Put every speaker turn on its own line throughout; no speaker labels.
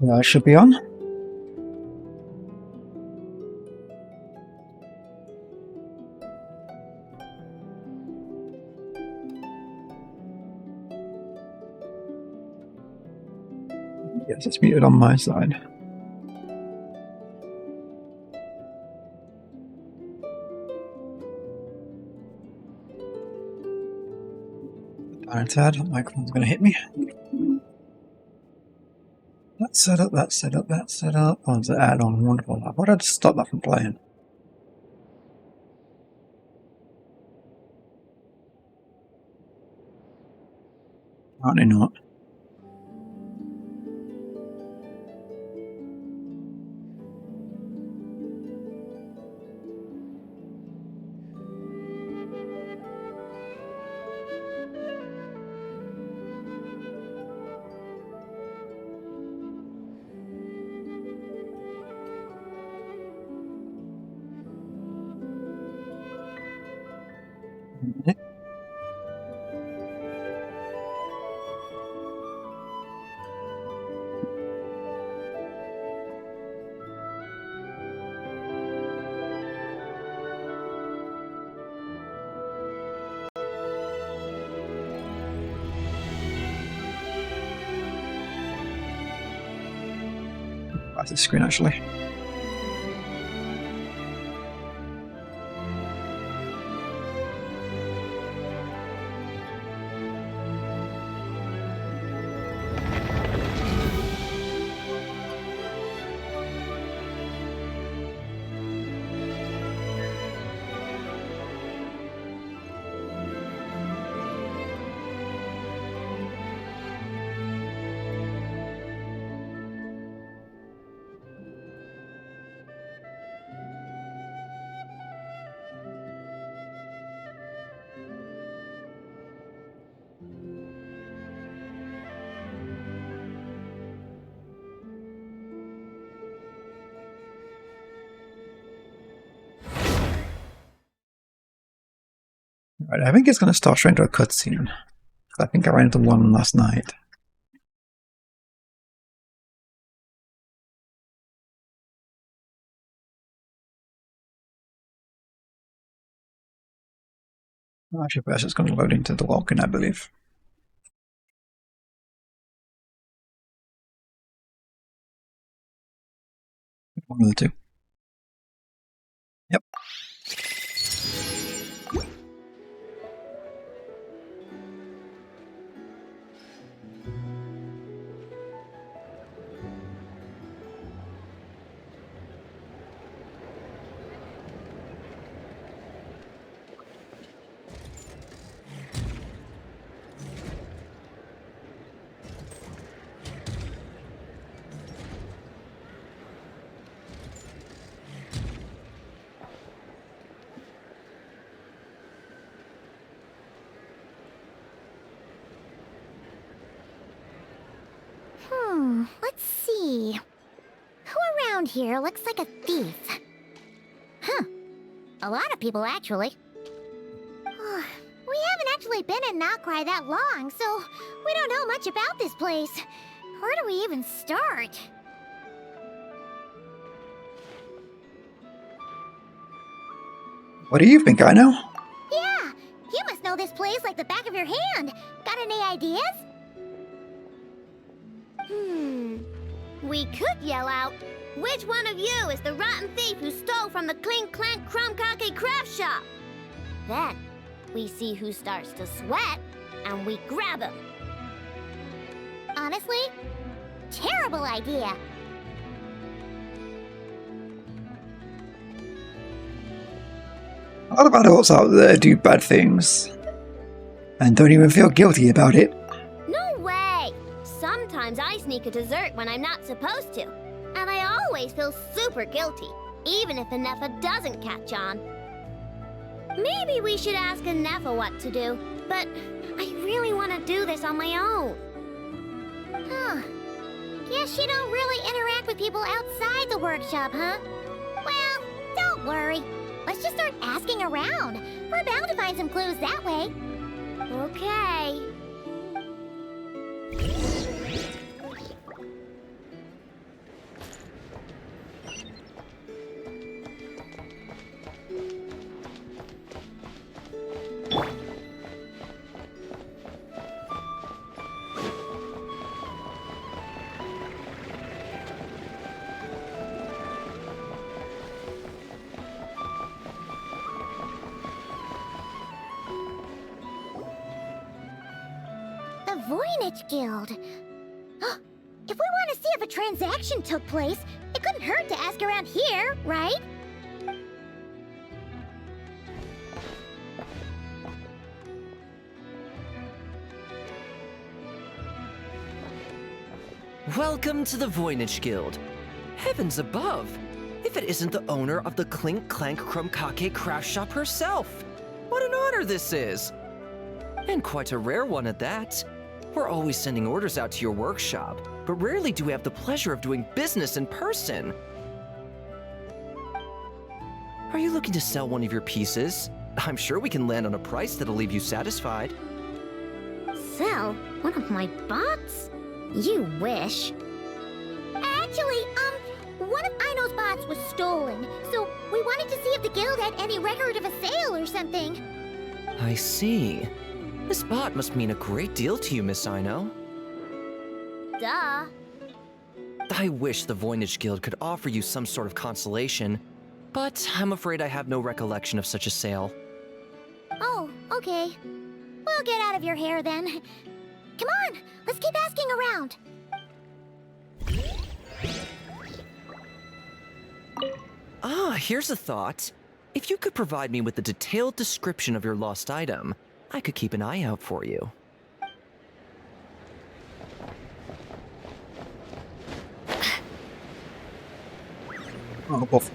Yeah, I should be on. Yes, it's muted on my side. Down a tad, the microphone's gonna hit me. That's set up, that's set up, that's set up. Oh, it's an add-on, wonderful. Why did I just stop that from playing? Apparently not. That's the screen actually. Right, I think it's going to start straight into a cutscene. I think I ran into one last night. Actually, first it's going to load into the walking, I believe. One of the two. Yep.
Let's see. Who around here looks like a thief? Huh. A lot of people, actually. We haven't actually been in Nod-Krai that long, so we don't know much about this place. Where do we even start?
What do you think I know?
Yeah, you must know this place like the back of your hand. Got any ideas? We could yell out, "Which one of you is the rotten thief who stole from the Clink Clank Crumb-Kake craft shop?" Then, we see who starts to sweat, and we grab him. Honestly, terrible idea.
A lot of adults out there do bad things and don't even feel guilty about it.
No way! Sometimes I sneak a dessert when I'm not supposed to, and I always feel super guilty, even if Anefa doesn't catch on. Maybe we should ask Anefa what to do, but I really want to do this on my own. Huh. Guess you don't really interact with people outside the workshop, huh? Well, don't worry. Let's just start asking around. We're bound to find some clues that way. Okay. Voynich Guild. If we want to see if a transaction took place, it couldn't hurt to ask around here, right?
Welcome to the Voynich Guild. Heavens above! If it isn't the owner of the Clink Clank Krumkake craft shop herself! What an honor this is! And quite a rare one at that. We're always sending orders out to your workshop, but rarely do we have the pleasure of doing business in person. Are you looking to sell one of your pieces? I'm sure we can land on a price that'll leave you satisfied.
Sell one of my bots? You wish. Actually, one of Aino's bots was stolen, so we wanted to see if the guild had any record of a sale or something.
I see. This bot must mean a great deal to you, Miss Aino.
Duh.
I wish the Voynich Guild could offer you some sort of consolation, but I'm afraid I have no recollection of such a sale.
Oh, okay. We'll get out of your hair then. Come on, let's keep asking around.
Ah, here's a thought. If you could provide me with a detailed description of your lost item, I could keep an eye out for you.
Oh, both.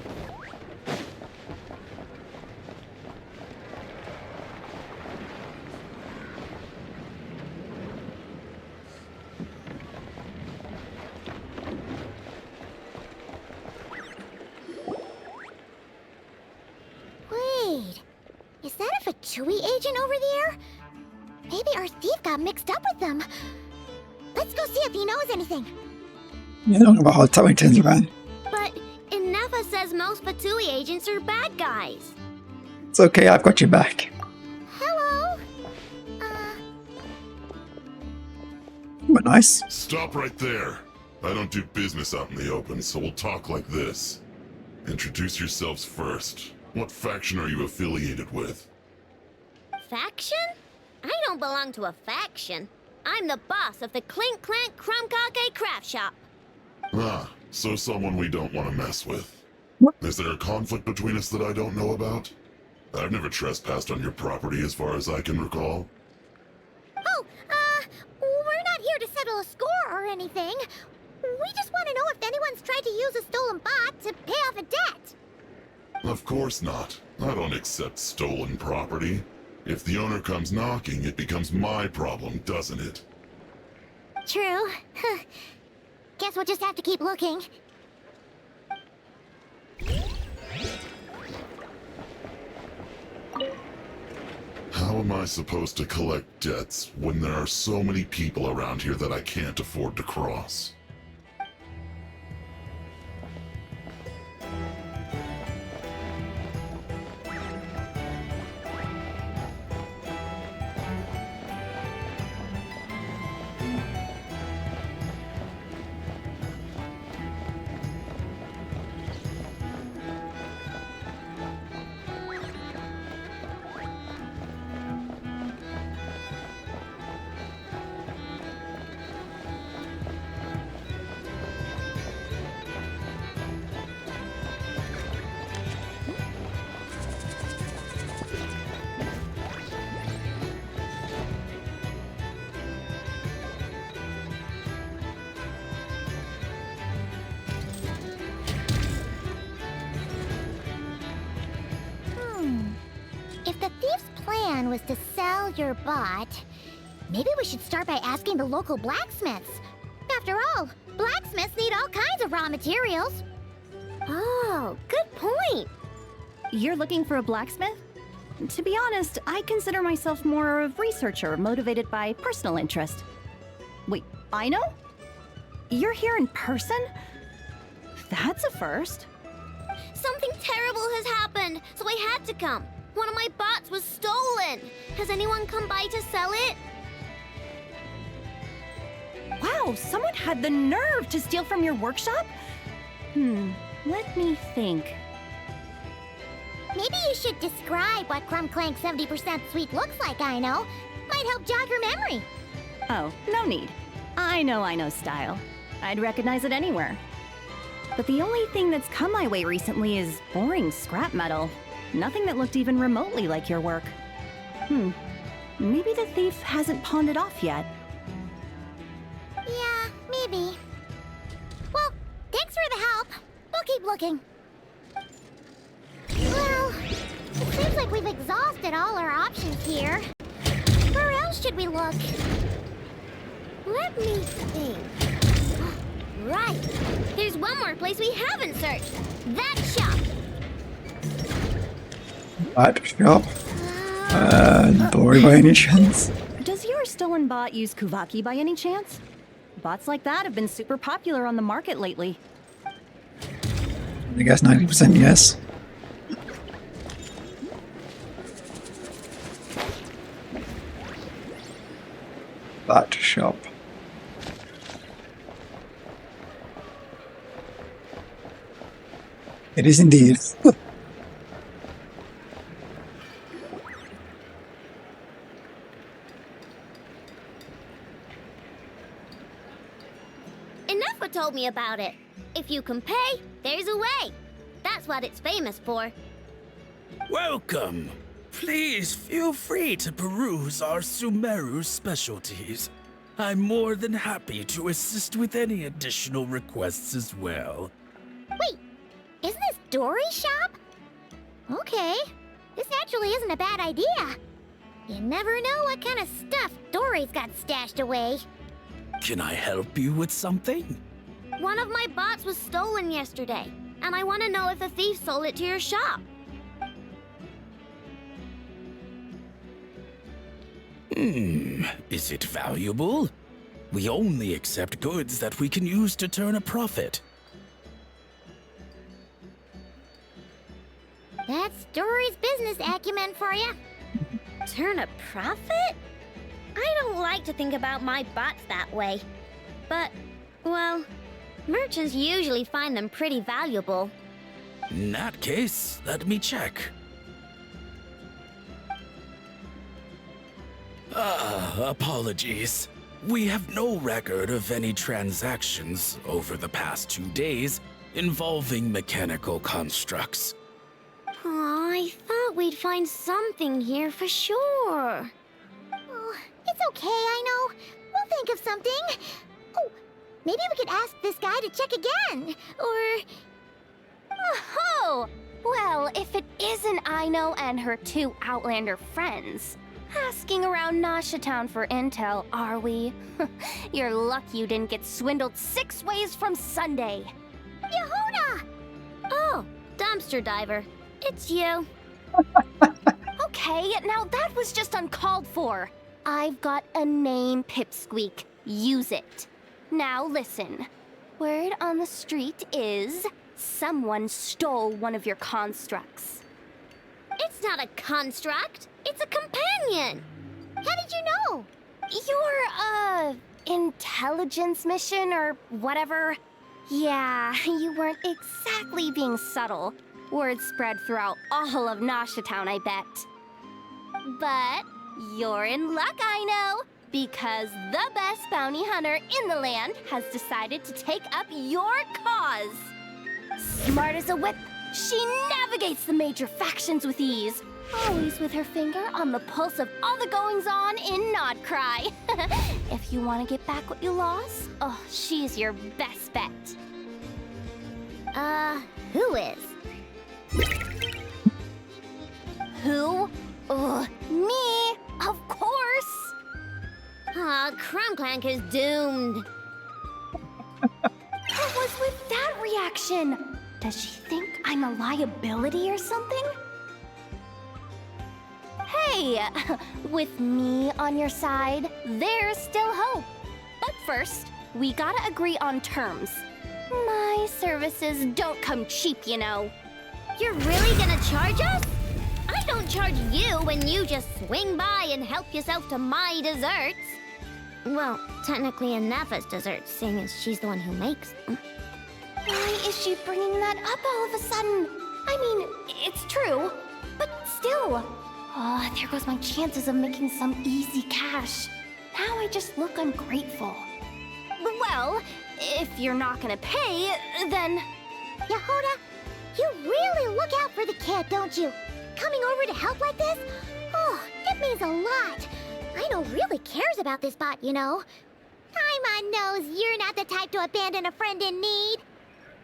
Wait, is that a Fatui agent over there? Maybe our thief got mixed up with them. Let's go see if he knows anything.
Yeah, talking about how Tommy turns around.
But Inefa says most Fatui agents are bad guys.
It's okay, I've got your back.
Hello?
But nice.
Stop right there. I don't do business out in the open, so we'll talk like this. Introduce yourselves first. What faction are you affiliated with?
Faction? I don't belong to a faction. I'm the boss of the Clink Clank Krumkake craft shop.
Ah, so someone we don't want to mess with.
What?
Is there a conflict between us that I don't know about? I've never trespassed on your property as far as I can recall.
Oh, we're not here to settle a score or anything. We just want to know if anyone's tried to use a stolen bot to pay off a debt.
Of course not. I don't accept stolen property. If the owner comes knocking, it becomes my problem, doesn't it?
True. Guess we'll just have to keep looking.
How am I supposed to collect debts when there are so many people around here that I can't afford to cross?
If the thief's plan was to sell your bot, maybe we should start by asking the local blacksmiths. After all, blacksmiths need all kinds of raw materials. Oh, good point.
You're looking for a blacksmith? To be honest, I consider myself more a researcher motivated by personal interest. Wait, Aino? You're here in person? That's a first.
Something terrible has happened, so I had to come. One of my bots was stolen. Has anyone come by to sell it?
Wow, someone had the nerve to steal from your workshop? Let me think.
Maybe you should describe what Crumb Clank 70% sweet looks like, Aino. Might help jog your memory.
Oh, no need. I know style. I'd recognize it anywhere. But the only thing that's come my way recently is boring scrap metal. Nothing that looked even remotely like your work. Maybe the thief hasn't pawned it off yet.
Yeah, maybe. Well, thanks for the help. We'll keep looking. Well, it seems like we've exhausted all our options here. Where else should we look? Let me think. Right. There's one more place we haven't searched. That shop.
Bot shop. Boring by any chance?
Does your stolen bot use Kuvaki by any chance? Bots like that have been super popular on the market lately.
I guess 90% yes. Bot shop. It is indeed.
Enough told me about it. If you can pay, there's a way. That's what it's famous for.
Welcome. Please feel free to peruse our Sumeru specialties. I'm more than happy to assist with any additional requests as well.
Wait, isn't this Dory's shop? Okay, this actually isn't a bad idea. You never know what kind of stuff Dory's got stashed away.
Can I help you with something?
One of my bots was stolen yesterday, and I want to know if the thief sold it to your shop.
Is it valuable? We only accept goods that we can use to turn a profit.
That's Dory's business acumen for you. Turn a profit? I don't like to think about my bots that way. But, well, merchants usually find them pretty valuable.
In that case, let me check. Apologies. We have no record of any transactions over the past 2 days involving mechanical constructs.
Aw, I thought we'd find something here for sure. Oh, it's okay, I know. We'll think of something. Oh, maybe we could ask this guy to check again. Or...
Oh! Well, if it isn't Aino and her 2 Outlander friends. Asking around Nasha Town for intel, are we? You're lucky you didn't get swindled 6 ways from Sunday.
Yehuda! Oh, dumpster diver. It's you.
Okay, now that was just uncalled for. I've got a name, Pipsqueak. Use it. Now listen. Word on the street is someone stole one of your constructs.
It's not a construct. It's a companion. How did you know?
Your, intelligence mission or whatever? Yeah, you weren't exactly being subtle. Word spread throughout all of Nasha Town, I bet. But you're in luck, I know, because the best bounty hunter in the land has decided to take up your cause. Smart as a whip, she navigates the major factions with ease. Always with her finger on the pulse of all the goings-on in Nod-Krai. If you want to get back what you lost, oh, she's your best bet.
Who is?
Who? Me, of course.
Aw, Crumbclank is doomed.
What was with that reaction? Does she think I'm a liability or something? Hey, with me on your side, there's still hope. But first, we gotta agree on terms. My services don't come cheap, you know.
You're really gonna charge us? I don't charge you when you just swing by and help yourself to my desserts. Well, technically Anafa's desserts, seeing as she's the one who makes them.
Why is she bringing that up all of a sudden? I mean, it's true, but still. Oh, there goes my chances of making some easy cash. now I just look ungrateful. Well, if you're not gonna pay, then...
Yehuda, you really look out for the kid, don't you? Coming over to help like this? Oh, it means a lot. Aino really cares about this bot, you know. Paimon knows you're not the type to abandon a friend in need.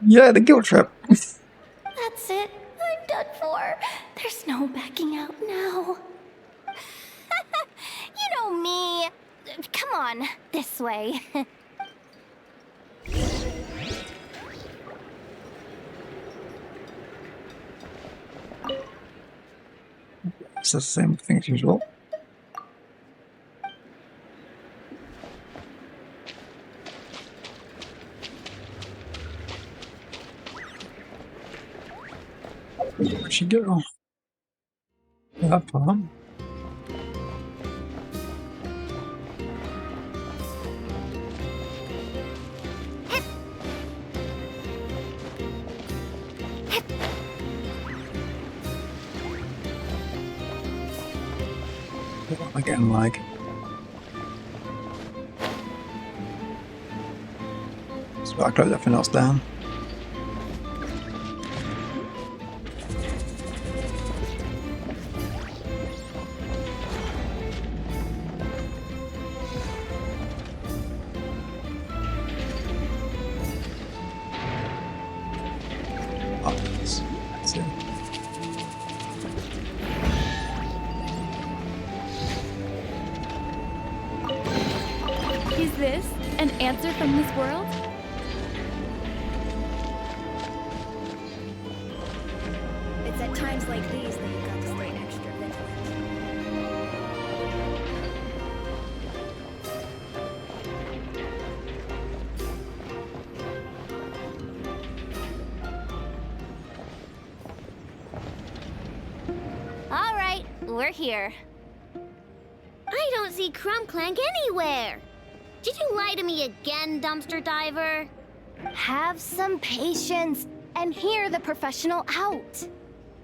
Yeah, the guilt trip.
That's it. I'm done for. There's no backing out now. You know me. Come on, this way.
It's the same thing as usual. Where'd she go? That part. What am I getting like? So I close everything else down. That's it.
Is this an answer from this world?
It's at times like these that you've got to stay extra vigilant.
All right, we're here.
I don't see Crumbclank anywhere. Did you lie to me again, dumpster diver?
Have some patience and hear the professional out.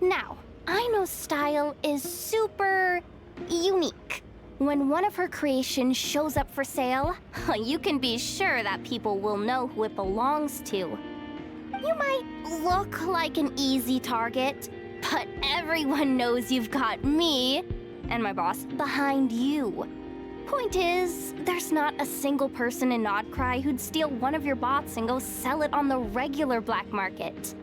Now, Aino's style is super unique. When one of her creations shows up for sale, you can be sure that people will know who it belongs to. You might look like an easy target, but everyone knows you've got me and my boss behind you. Point is, there's not a single person in Nod-Krai who'd steal one of your bots and go sell it on the regular black market.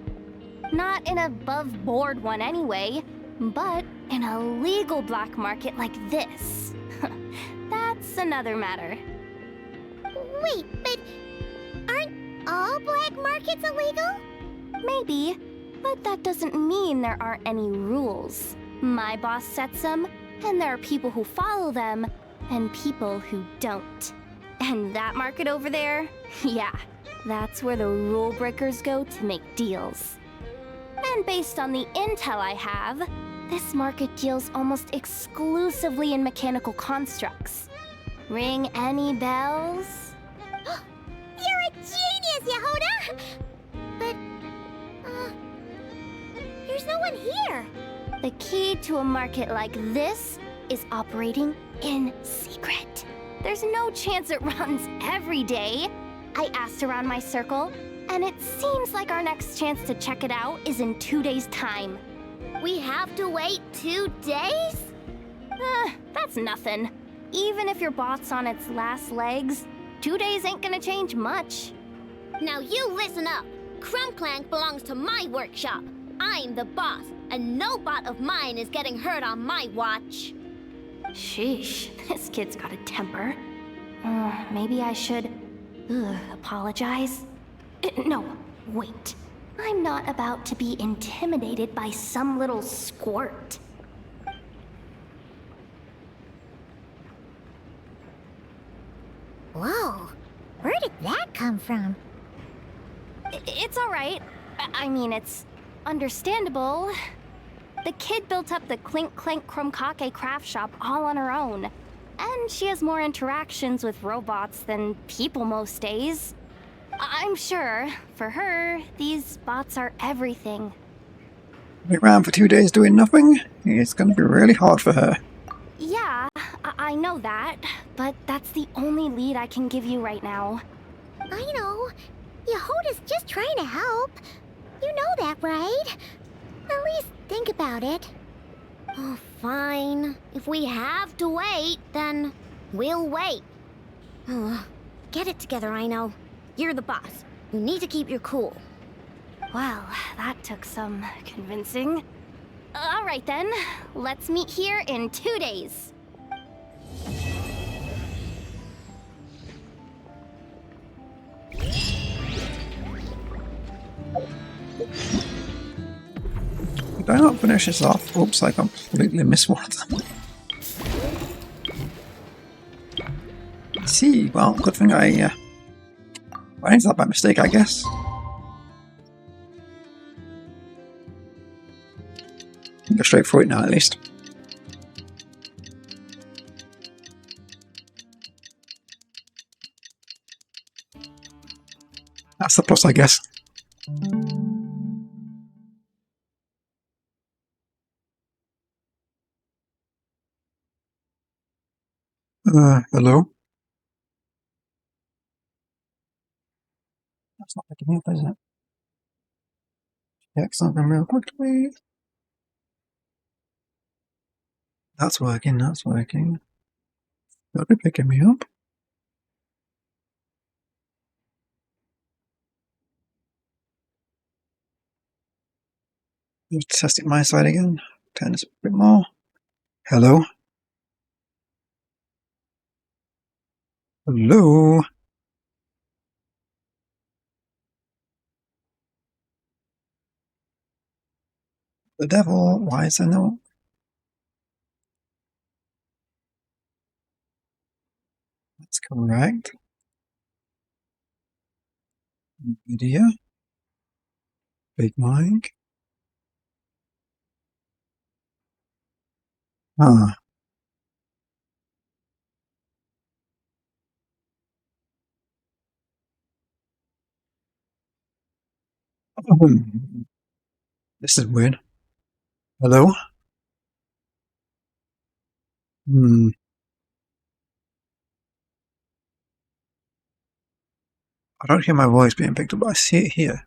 Not an above-board one anyway, but in a legal black market like this. That's another matter.
Wait, but aren't all black markets illegal?
Maybe, but that doesn't mean there aren't any rules. My boss sets them, and there are people who follow them, and people who don't. And that market over there, yeah, that's where the rule breakers go to make deals. And based on the intel I have, this market deals almost exclusively in mechanical constructs. Ring any bells?
You're a genius, Yehuda! But, there's no one here.
The key to a market like this is operating in secret. There's no chance it runs every day. I asked around my circle, and it seems like our next chance to check it out is in 2 days' time.
We have to wait 2 days?
That's nothing. Even if your bot's on its last legs, 2 days ain't gonna change much.
Now you listen up. Crumbclank belongs to my workshop. I'm the boss, and no bot of mine is getting hurt on my watch.
Sheesh, this kid's got a temper. Maybe I should apologize. No, wait. I'm not about to be intimidated by some little squirt.
Whoa, where did that come from?
It's all right. I mean, it's understandable. The kid built up the Clink Clank Krumkake craft shop all on her own. And she has more interactions with robots than people most days. I'm sure, for her, these bots are everything.
Be around for 2 days doing nothing? It's going to be really hard for her.
Yeah, I know that, but that's the only lead I can give you right now.
I know. Yehoda's just trying to help. You know that, right? At least think about it. Oh, fine. If we have to wait, then we'll wait. Get it together, I know. You're the boss. You need to keep your cool.
Well, that took some convincing. All right then, let's meet here in 2 days.
Did I not finish this off? Oops, I completely missed one of them. See, well, good thing I ended that by mistake, I guess. Go straight for it now, at least. That's the plus, I guess. Hello? That's not picking me up, is it? Check something real quickly. That's working, that's working. That'll be picking me up. Just test it my side again. Turn this a bit more. Hello? Hello? The devil? Why is there no... That's correct. Video. Big mic. Ah. This is weird. Hello? I don't hear my voice being picked up, but I see it here.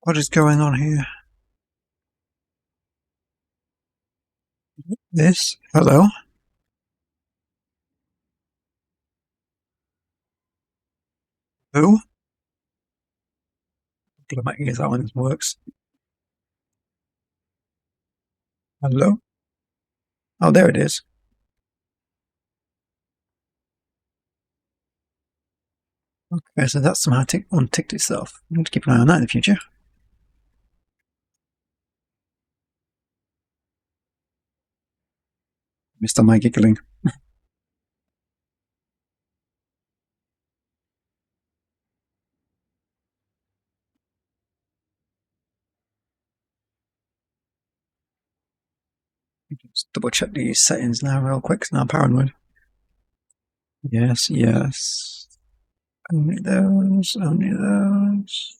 What is going on here? This? Hello? Who? Blow my ears out when this works. Hello? Oh, there it is. Okay, so that's somehow unticked itself. I'm going to keep an eye on that in the future. Missed on my giggling. Just double check these settings now real quick, because now I'm paranoid. Yes, yes. Only those, only those.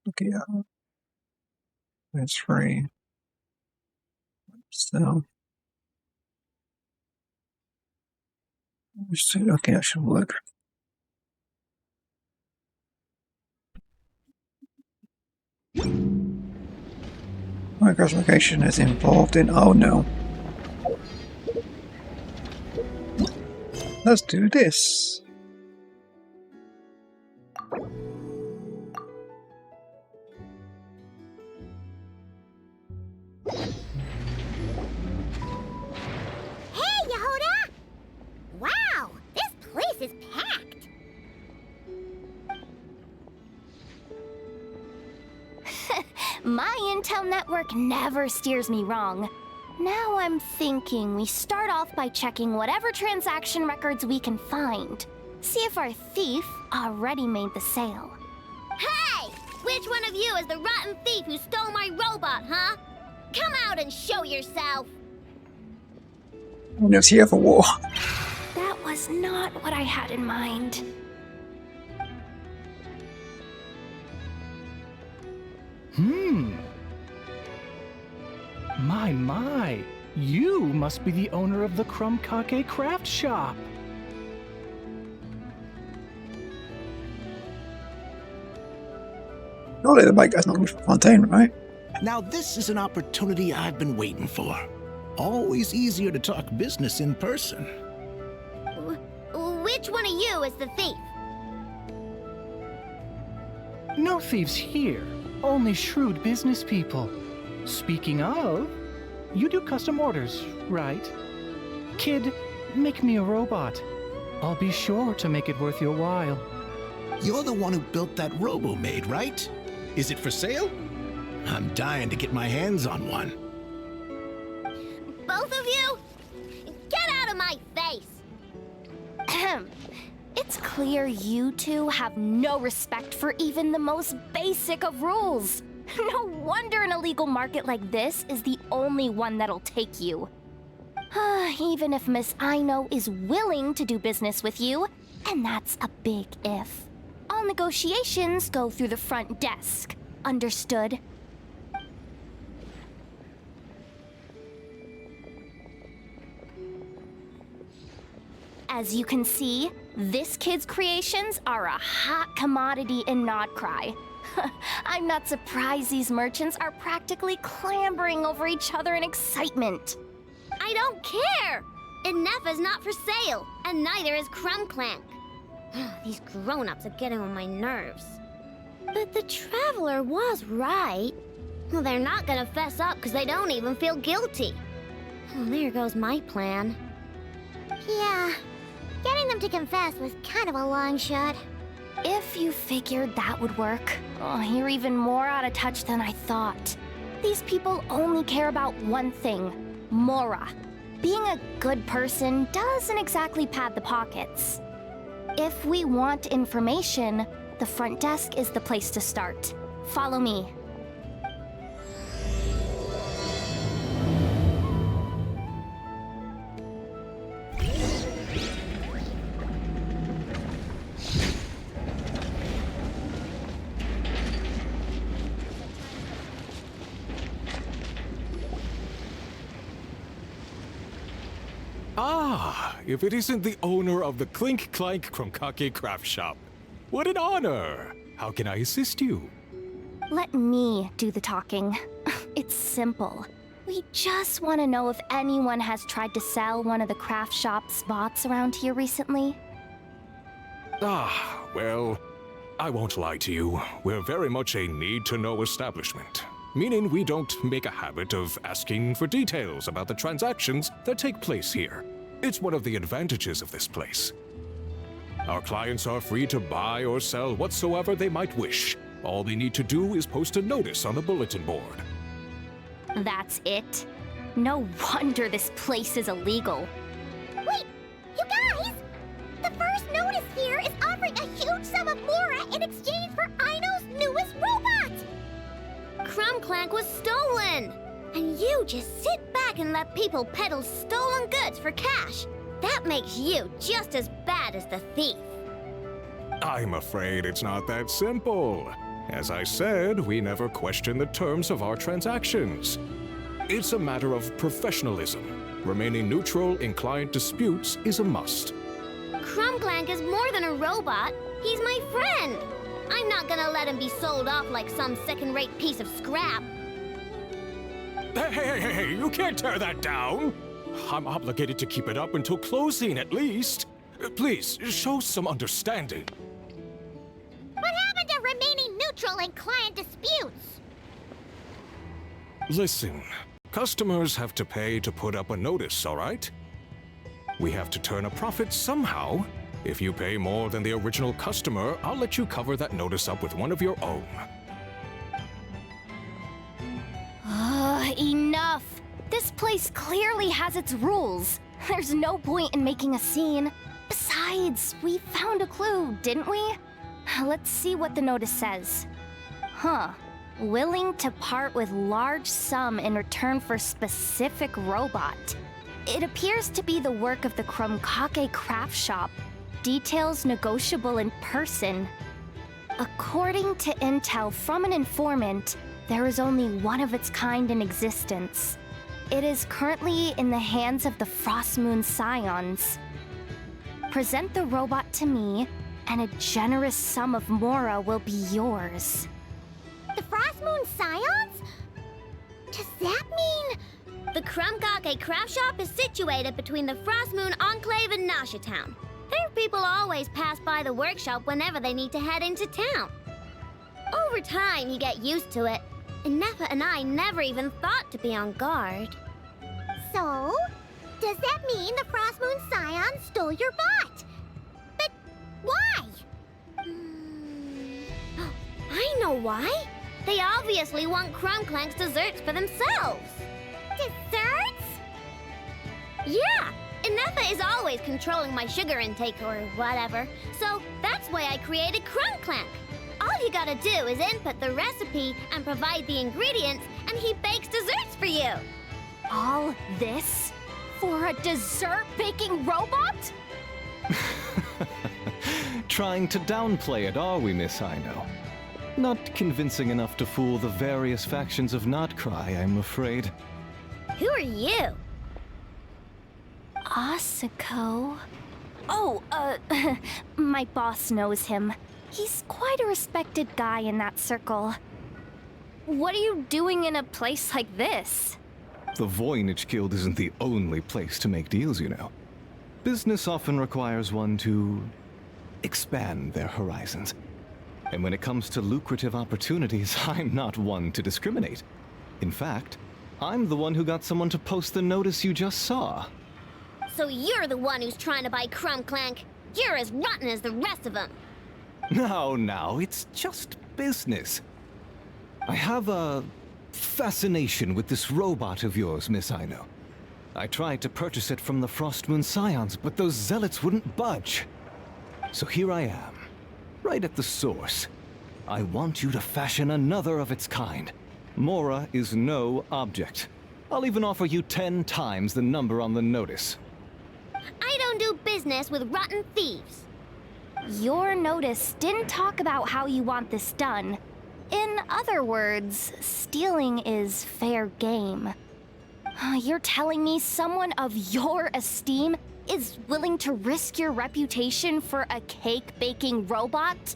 Okay, that's free. So, okay, that should work. My classification is involved in. Oh no. Let's do this.
Hey, Yehoda! Wow, this place is packed.
My intel network never steers me wrong. Now I'm thinking we start off by checking whatever transaction records we can find. See if our thief already made the sale.
Hey! Which one of you is the rotten thief who stole my robot, huh? Come out and show yourself!
And it was here for war.
That was not what I had in mind.
My. You must be the owner of the Krumkake craft shop.
Surely the bike guy's not looking for Fontaine, right?
Now this is an opportunity I've been waiting for. Always easier to talk business in person.
Which one of you is the thief?
No thieves here, only shrewd business people. Speaking of, you do custom orders, right? Kid, make me a robot. I'll be sure to make it worth your while.
You're the one who built that robo-maid, right? Is it for sale? I'm dying to get my hands on one.
Both of you? Get out of my face!
It's clear you two have no respect for even the most basic of rules. No wonder an illegal market like this is the only one that'll take you. Even if Miss Aino is willing to do business with you, and that's a big if. All negotiations go through the front desk. Understood? As you can see, this kid's creations are a hot commodity in Nod-Krai. I'm not surprised these merchants are practically clambering over each other in excitement.
I don't care! Inefa's not for sale, and neither is Krumklank. These grown-ups are getting on my nerves. But the Traveler was right. Well, they're not gonna fess up because they don't even feel guilty. Well, there goes my plan.
Yeah, getting them to confess was kind of a long shot.
If you figured that would work, you're even more out of touch than I thought. These people only care about one thing, Mora. Being a good person doesn't exactly pad the pockets. If we want information, the front desk is the place to start. Follow me.
Ah, if it isn't the owner of the Clink Clank Krumkake craft shop. What an honor! How can I assist you?
Let me do the talking. It's simple. We just want to know if anyone has tried to sell one of the craft shop's bots around here recently.
Ah, well, I won't lie to you. We're very much a need-to-know establishment. Meaning we don't make a habit of asking for details about the transactions that take place here. It's one of the advantages of this place. Our clients are free to buy or sell whatsoever they might wish. All they need to do is post a notice on the bulletin board.
That's it? No wonder this place is illegal.
Wait, you guys! The first notice here is offering a huge sum of Mora in exchange for Aino's newest robot!
Krumklank was stolen! And you just sit back and let people peddle stolen goods for cash. That makes you just as bad as the thief.
I'm afraid it's not that simple. As I said, we never question the terms of our transactions. It's a matter of professionalism. Remaining neutral in client disputes is a must.
Krumklank is more than a robot. He's my friend. I'm not gonna let him be sold off like some second-rate piece of scrap.
Hey, you can't tear that down! I'm obligated to keep it up until closing, at least. Please, show some understanding.
What happened to remaining neutral in client disputes?
Listen, customers have to pay to put up a notice, all right? We have to turn a profit somehow. If you pay more than the original customer, I'll let you cover that notice up with one of your own.
Enough! This place clearly has its rules. There's no point in making a scene. Besides, we found a clue, didn't we? Let's see what the notice says. Willing to part with large sum in return for specific robot. It appears to be the work of the Krumkake craft shop. Details negotiable in person. According to intel from an informant, there is only one of its kind in existence. It is currently in the hands of the Frostmoon Scions. Present the robot to me, and a generous sum of Mora will be yours.
The Frostmoon Scions? Does that mean...
The Krumkake craft shop is situated between the Frostmoon Enclave and Nasha Town. Their people always pass by the workshop whenever they need to head into town. Over time, you get used to it, and Nefa and I never even thought to be on guard.
So? Does that mean the Frostmoon Scions stole your bot? But why?
I know why. They obviously want Krumklank's desserts for themselves.
Desserts?
Yeah, and Nefa is always controlling my sugar intake or whatever, so that's why I created Krumklank. All you gotta do is input the recipe and provide the ingredients, and he bakes desserts for you.
All this for a dessert baking robot?
Trying to downplay it, are we, Miss Aino? Not convincing enough to fool the various factions of Nod-Krai, I'm afraid.
Who are you?
Asuko. Oh, my boss knows him. He's quite a respected guy in that circle. What are you doing in a place like this?
The Voynich Guild isn't the only place to make deals, you know. Business often requires one to expand their horizons. And when it comes to lucrative opportunities, I'm not one to discriminate. In fact, I'm the one who got someone to post the notice you just saw.
So you're the one who's trying to buy Krumklank. You're as rotten as the rest of them.
No, it's just business. I have a fascination with this robot of yours, Miss Aino. I tried to purchase it from the Frostmoon Scions, but those zealots wouldn't budge. So here I am, right at the source. I want you to fashion another of its kind. Mora is no object. I'll even offer you 10 times the number on the notice.
I don't do business with rotten thieves.
Your notice didn't talk about how you want this done. In other words, stealing is fair game. You're telling me someone of your esteem is willing to risk your reputation for a cake-baking robot?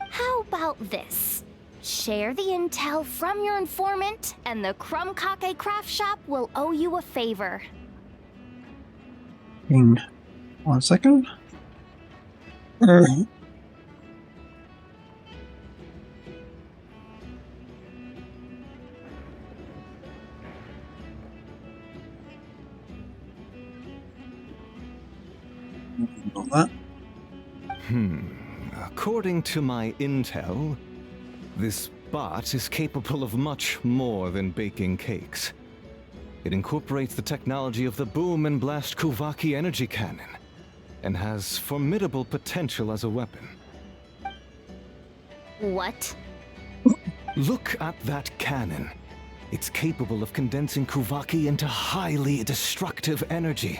How about this? Share the intel from your informant, and the Krumkake craft shop will owe you a favor.
In 1 second. Not that.
According to my intel, this bot is capable of much more than baking cakes. It incorporates the technology of the Boom and Blast Kuvaki energy cannon, and has formidable potential as a weapon.
What?
Look at that cannon. It's capable of condensing Kuvaki into highly destructive energy.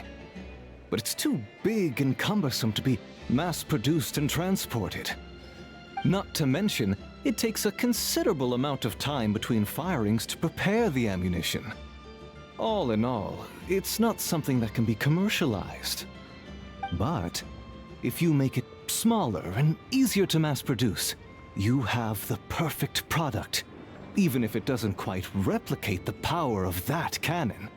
But it's too big and cumbersome to be mass-produced and transported. Not to mention, it takes a considerable amount of time between firings to prepare the ammunition. All in all, it's not something that can be commercialized. But if you make it smaller and easier to mass-produce, you have the perfect product, even if it doesn't quite replicate the power of that cannon.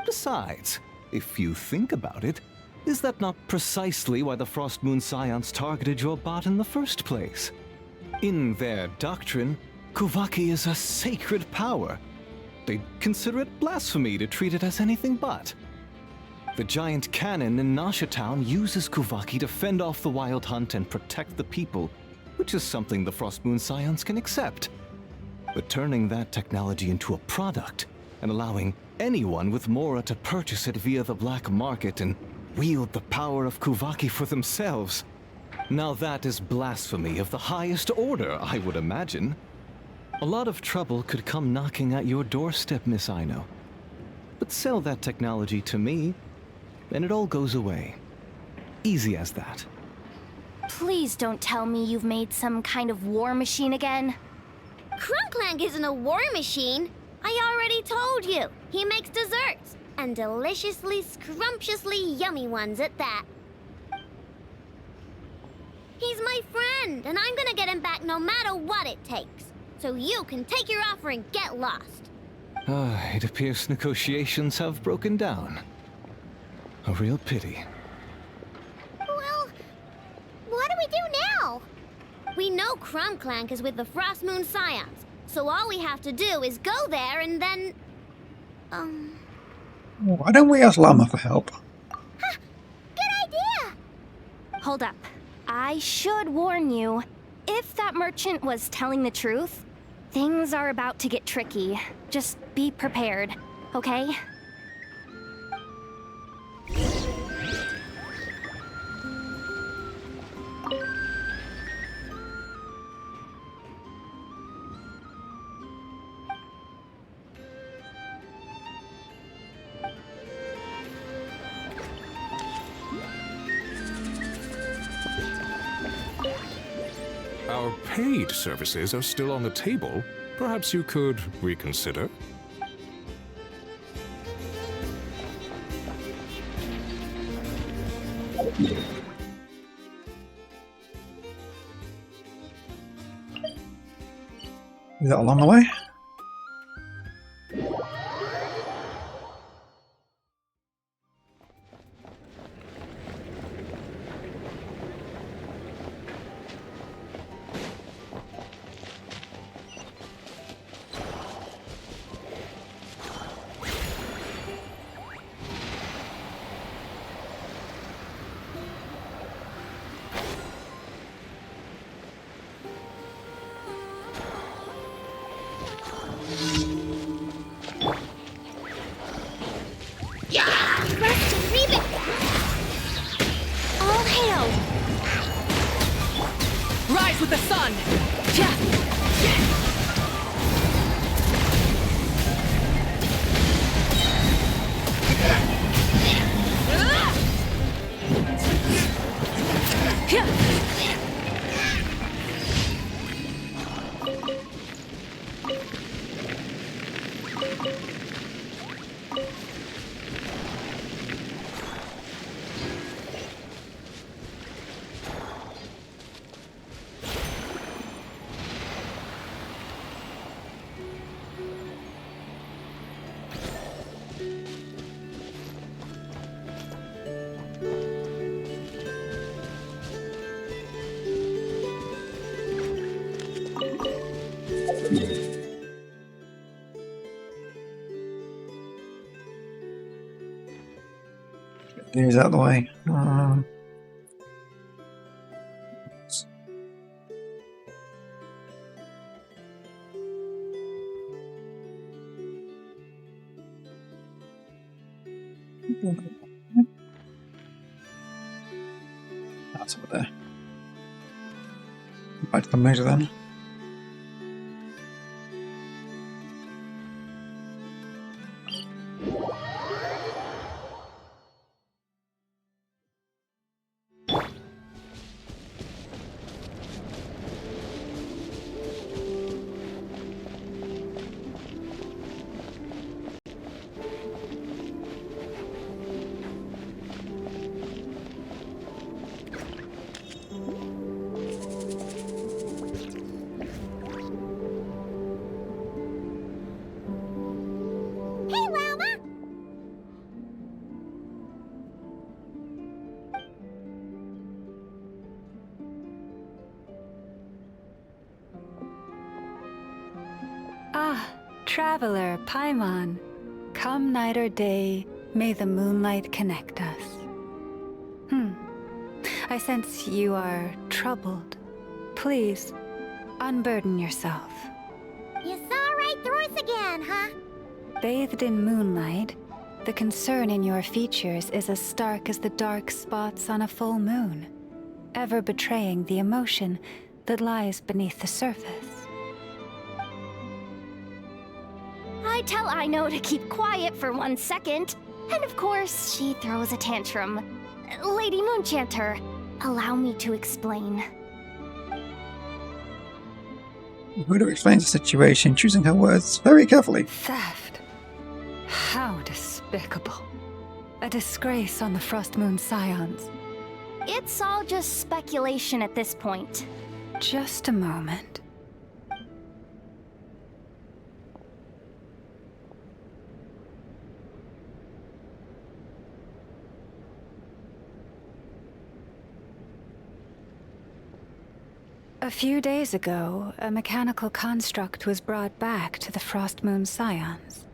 Besides, if you think about it, is that not precisely why the Frostmoon Scions targeted your bot in the first place? In their doctrine, Kuvaki is a sacred power. They'd consider it blasphemy to treat it as anything but. The giant cannon in Nasha Town uses Kuvaki to fend off the wild hunt and protect the people, which is something the Frostmoon Scions can accept. But turning that technology into a product, and allowing anyone with Mora to purchase it via the black market and wield the power of Kuvaki for themselves, now that is blasphemy of the highest order, I would imagine. A lot of trouble could come knocking at your doorstep, Miss Aino. But sell that technology to me, and it all goes away. Easy as that.
Please don't tell me you've made some kind of war machine again.
Krumklank isn't a war machine. I already told you. He makes desserts, and deliciously, scrumptiously yummy ones at that. He's my friend, and I'm gonna get him back no matter what it takes. So you can take your offer and get lost.
It appears negotiations have broken down. A real pity.
Well, what do we do now?
We know Krumklank is with the Frost Moon Scions, so all we have to do is go there and then...
Why don't we ask Llama for help?
Huh, good idea!
Hold up. I should warn you. If that merchant was telling the truth, things are about to get tricky. Just be prepared, okay?
Our paid services are still on the table. Perhaps you could reconsider?
Is that along the way?
All hail!
Rise with the sun!
These out of the way. That's over there. Back to the measure then.
Hey, Llama!
Ah, traveler Paimon. Come night or day, may the moonlight connect us. I sense you are troubled. Please, unburden yourself.
You saw right through us again, huh?
Bathed in moonlight, the concern in your features is as stark as the dark spots on a full moon, ever betraying the emotion that lies beneath the surface.
I tell Aino to keep quiet for 1 second, and of course, she throws a tantrum. Lady Moonchanter, allow me to explain.
Buddha explains the situation, choosing her words very carefully.
Theft? How despicable. A disgrace on the Frost Moon Scions.
It's all just speculation at this point.
Just a moment. A few days ago, a mechanical construct was brought back to the Frost Moon Scions.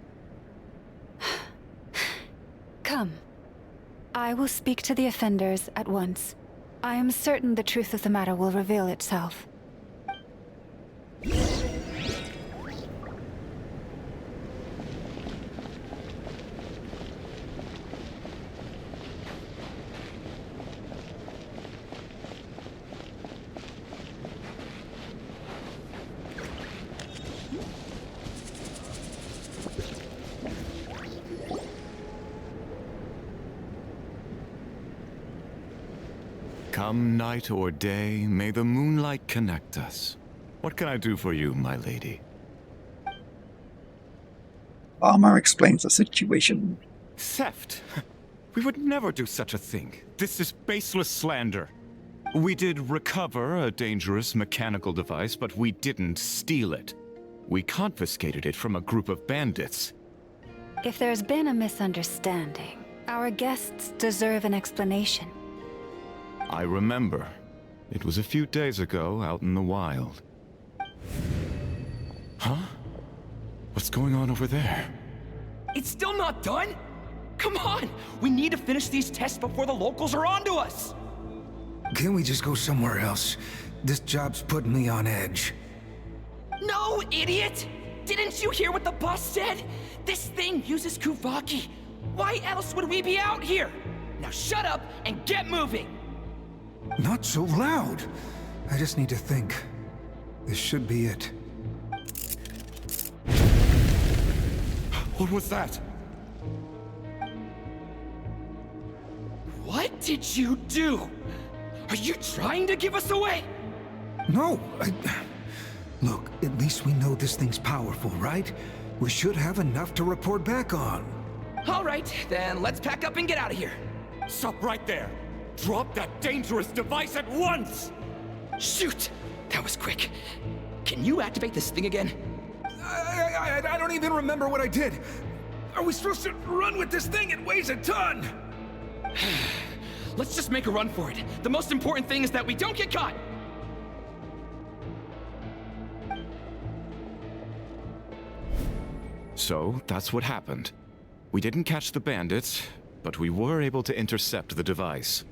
Come. I will speak to the offenders at once. I am certain the truth of the matter will reveal itself.
Come night or day, may the moonlight connect us. What can I do for you, my lady?
Farmer explains the situation.
Theft? We would never do such a thing. This is baseless slander. We did recover a dangerous mechanical device, but we didn't steal it. We confiscated it from a group of bandits.
If there's been a misunderstanding, our guests deserve an explanation.
I remember. It was a few days ago out in the wild. Huh? What's going on over there?
It's still not done? Come on! We need to finish these tests before the locals are onto us!
Can't we just go somewhere else? This job's putting me on edge.
No, idiot! Didn't you hear what the boss said? This thing uses Kuvaki. Why else would we be out here? Now shut up and get moving!
Not so loud. I just need to think. This should be it.
What was that?
What did you do? Are you trying to give us away?
No, Look, at least we know this thing's powerful, right? We should have enough to report back on.
All right, then let's pack up and get out of here.
Stop right there! Drop that dangerous device at once!
Shoot! That was quick. Can you activate this thing again?
I don't even remember what I did. Are we supposed to run with this thing? It weighs a ton!
Let's just make a run for it. The most important thing is that we don't get caught!
So, that's what happened. We didn't catch the bandits, but we were able to intercept the device.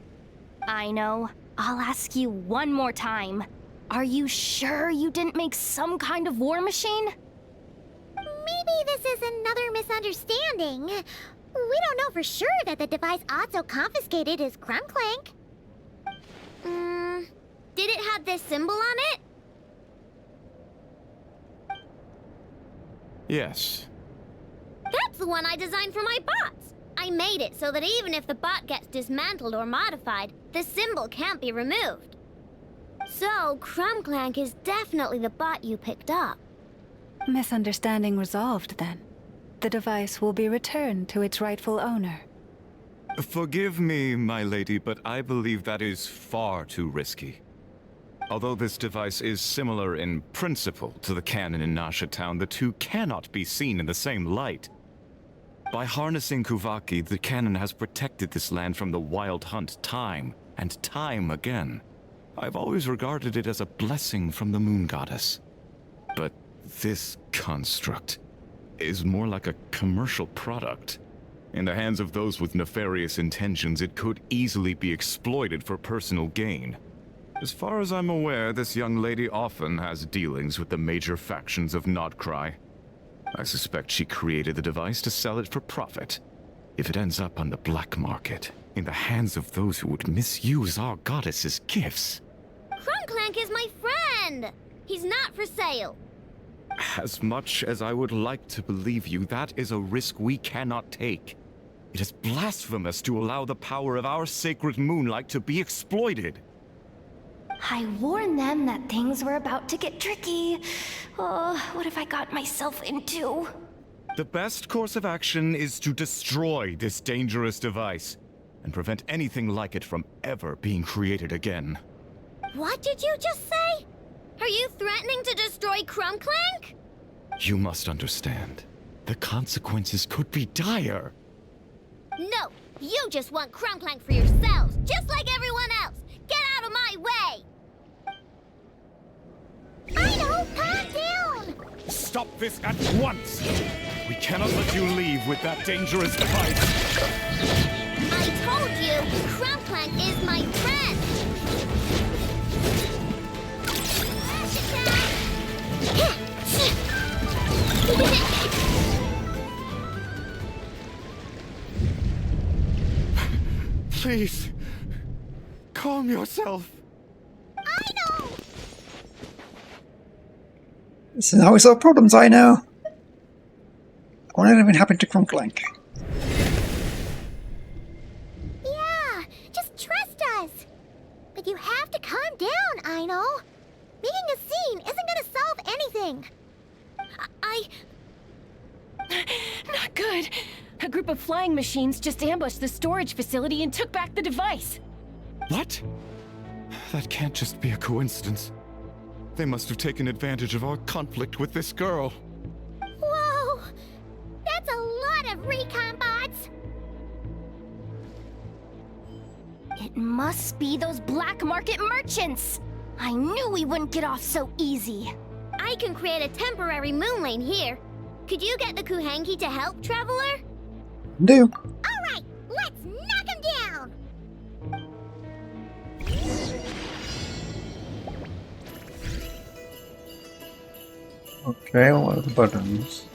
I know. I'll ask you one more time. Are you sure you didn't make some kind of war machine?
Maybe this is another misunderstanding. We don't know for sure that the device Otso confiscated is Krumklank.
Did it have this symbol on it?
Yes.
That's the one I designed for my bots. I made it so that even if the bot gets dismantled or modified, the symbol can't be removed. So, Krumklank is definitely the bot you picked up.
Misunderstanding resolved, then. The device will be returned to its rightful owner.
Forgive me, my lady, but I believe that is far too risky. Although this device is similar in principle to the cannon in Nasha Town, the two cannot be seen in the same light. By harnessing Kuvaki, the cannon has protected this land from the wild hunt time and time again. I've always regarded it as a blessing from the moon goddess. But this construct is more like a commercial product. In the hands of those with nefarious intentions, it could easily be exploited for personal gain. As far as I'm aware, this young lady often has dealings with the major factions of Nod-Krai. I suspect she created the device to sell it for profit. If it ends up on the black market, in the hands of those who would misuse our goddess's gifts...
Krumklank is my friend! He's not for sale.
As much as I would like to believe you, that is a risk we cannot take. It is blasphemous to allow the power of our sacred moonlight to be exploited.
I warned them that things were about to get tricky. Oh, what have I got myself into?
The best course of action is to destroy this dangerous device and prevent anything like it from ever being created again.
What did you just say? Are you threatening to destroy Crumbclank?
You must understand. The consequences could be dire.
No, you just want Crumbclank for yourselves, just like everyone else. Get out of my way!
I know, calm down!
Stop this at once! We cannot let you leave with that dangerous device.
I told you, Crumbclank is my friend!
Please, calm yourself.
I know!
This is how we solve problems, I know. I wonder if anything happened to Crumbclank.
Yeah, just trust us. But you have to calm down, I know. Making a scene isn't gonna solve anything.
Not good. A group of flying machines just ambushed the storage facility and took back the device.
What? That can't just be a coincidence. They must have taken advantage of our conflict with this girl.
Whoa! That's a lot of recon bots!
It must be those black market merchants! I knew we wouldn't get off so easy.
I can create a temporary moon lane here. Could you get the Kuhangi to help, Traveler?
Do.
Alright, let's knock him down!
Okay, what are the buttons?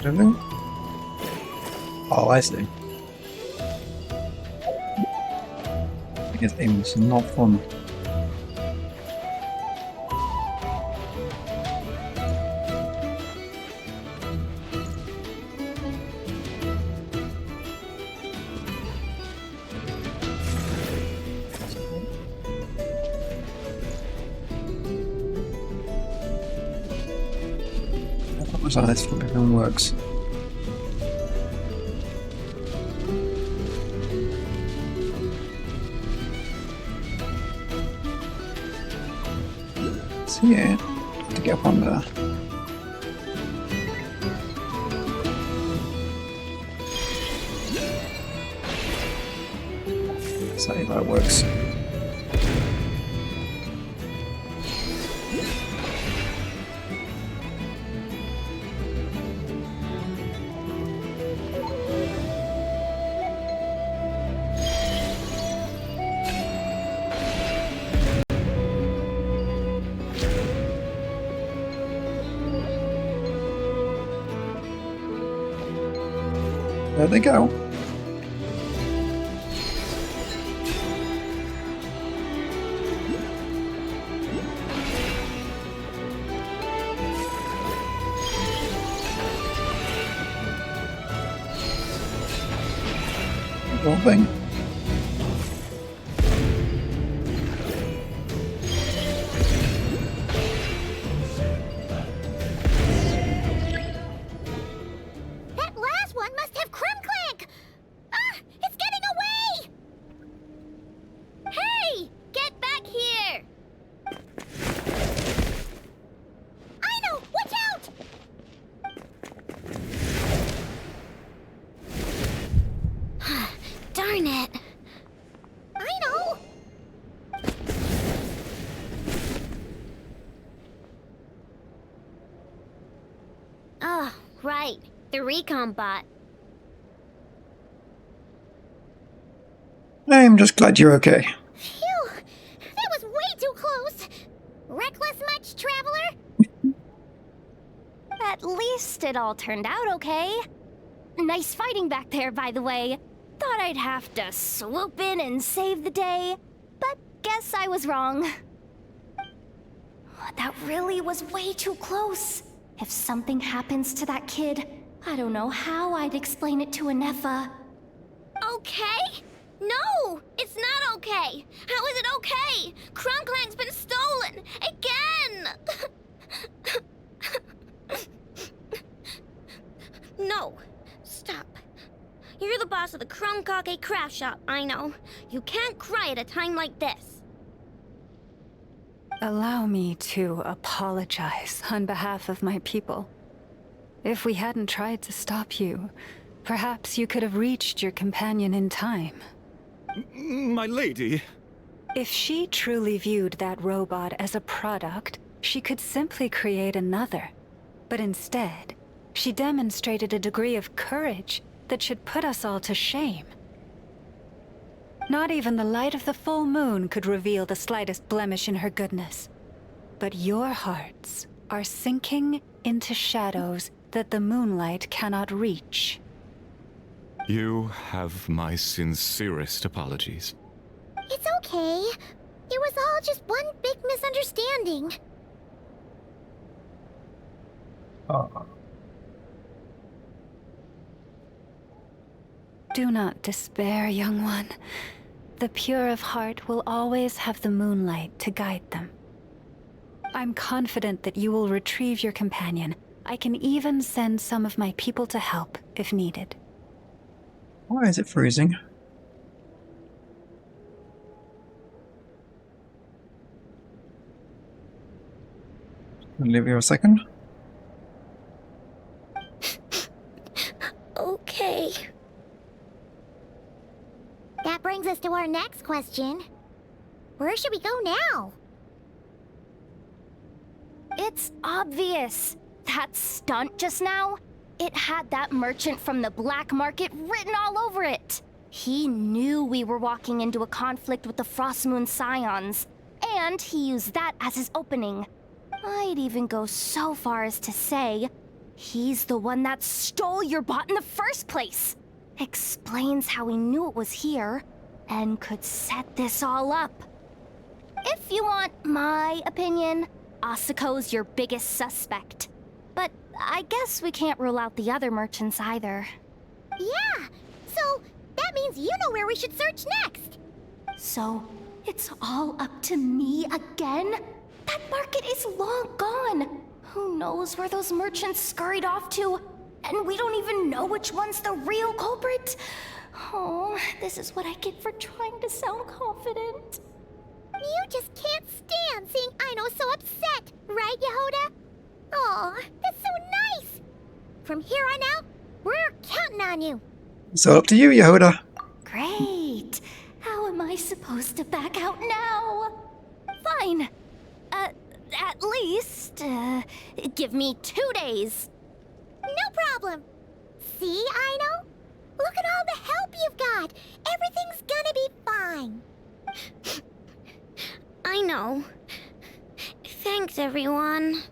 Anything? Oh, I see. I guess aiming is not fun. So this everything works. So yeah, to get up on there. So that works. There they go. Whole thing.
That last one must have Crumbclank! Ah, it's getting away!
Hey! Get back here!
I know! Watch out!
Darn it!
I know!
Oh, right. The recon bot.
I'm just glad you're okay.
Phew! That was way too close! Reckless much, Traveler?
At least it all turned out okay. Nice fighting back there, by the way. Thought I'd have to swoop in and save the day, but guess I was wrong. That really was way too close. If something happens to that kid, I don't know how I'd explain it to Anefa.
Okay? No! It's not okay! How is it okay? Crumclank's been stolen! Again! No. Stop. You're the boss of the Kake craft shop, I know. You can't cry at a time like this.
Allow me to apologize on behalf of my people. If we hadn't tried to stop you, perhaps you could have reached your companion in time.
My lady.
If she truly viewed that robot as a product, she could simply create another. But instead, she demonstrated a degree of courage that should put us all to shame. Not even the light of the full moon could reveal the slightest blemish in her goodness. But your hearts are sinking into shadows that the moonlight cannot reach.
You have my sincerest apologies.
It's okay. It was all just one big misunderstanding.
Do not despair, young one. The pure of heart will always have the moonlight to guide them. I'm confident that you will retrieve your companion. I can even send some of my people to help if needed.
Why is it freezing? I'll leave you a second.
Okay.
That brings us to our next question. Where should we go now?
It's obvious. That stunt just now, it had that merchant from the black market written all over it. He knew we were walking into a conflict with the Frostmoon Scions, and he used that as his opening. I'd even go so far as to say, he's the one that stole your bot in the first place. Explains how he knew it was here, and could set this all up. If you want my opinion, Asuko's your biggest suspect. But I guess we can't rule out the other merchants either.
Yeah, so that means you know where we should search next.
So, it's all up to me again? That market is long gone. Who knows where those merchants scurried off to? And we don't even know which one's the real culprit. Oh, this is what I get for trying to sound confident.
You just can't stand seeing Aino so upset, right, Yehoda? Aw, that's so nice. From here on out, we're counting on you.
It's all up to you, Yehoda.
Great. How am I supposed to back out now? Fine. At least, give me 2 days.
No problem. See, Aino? Look at all the help you've got. Everything's gonna be fine.
I know. Thanks, everyone.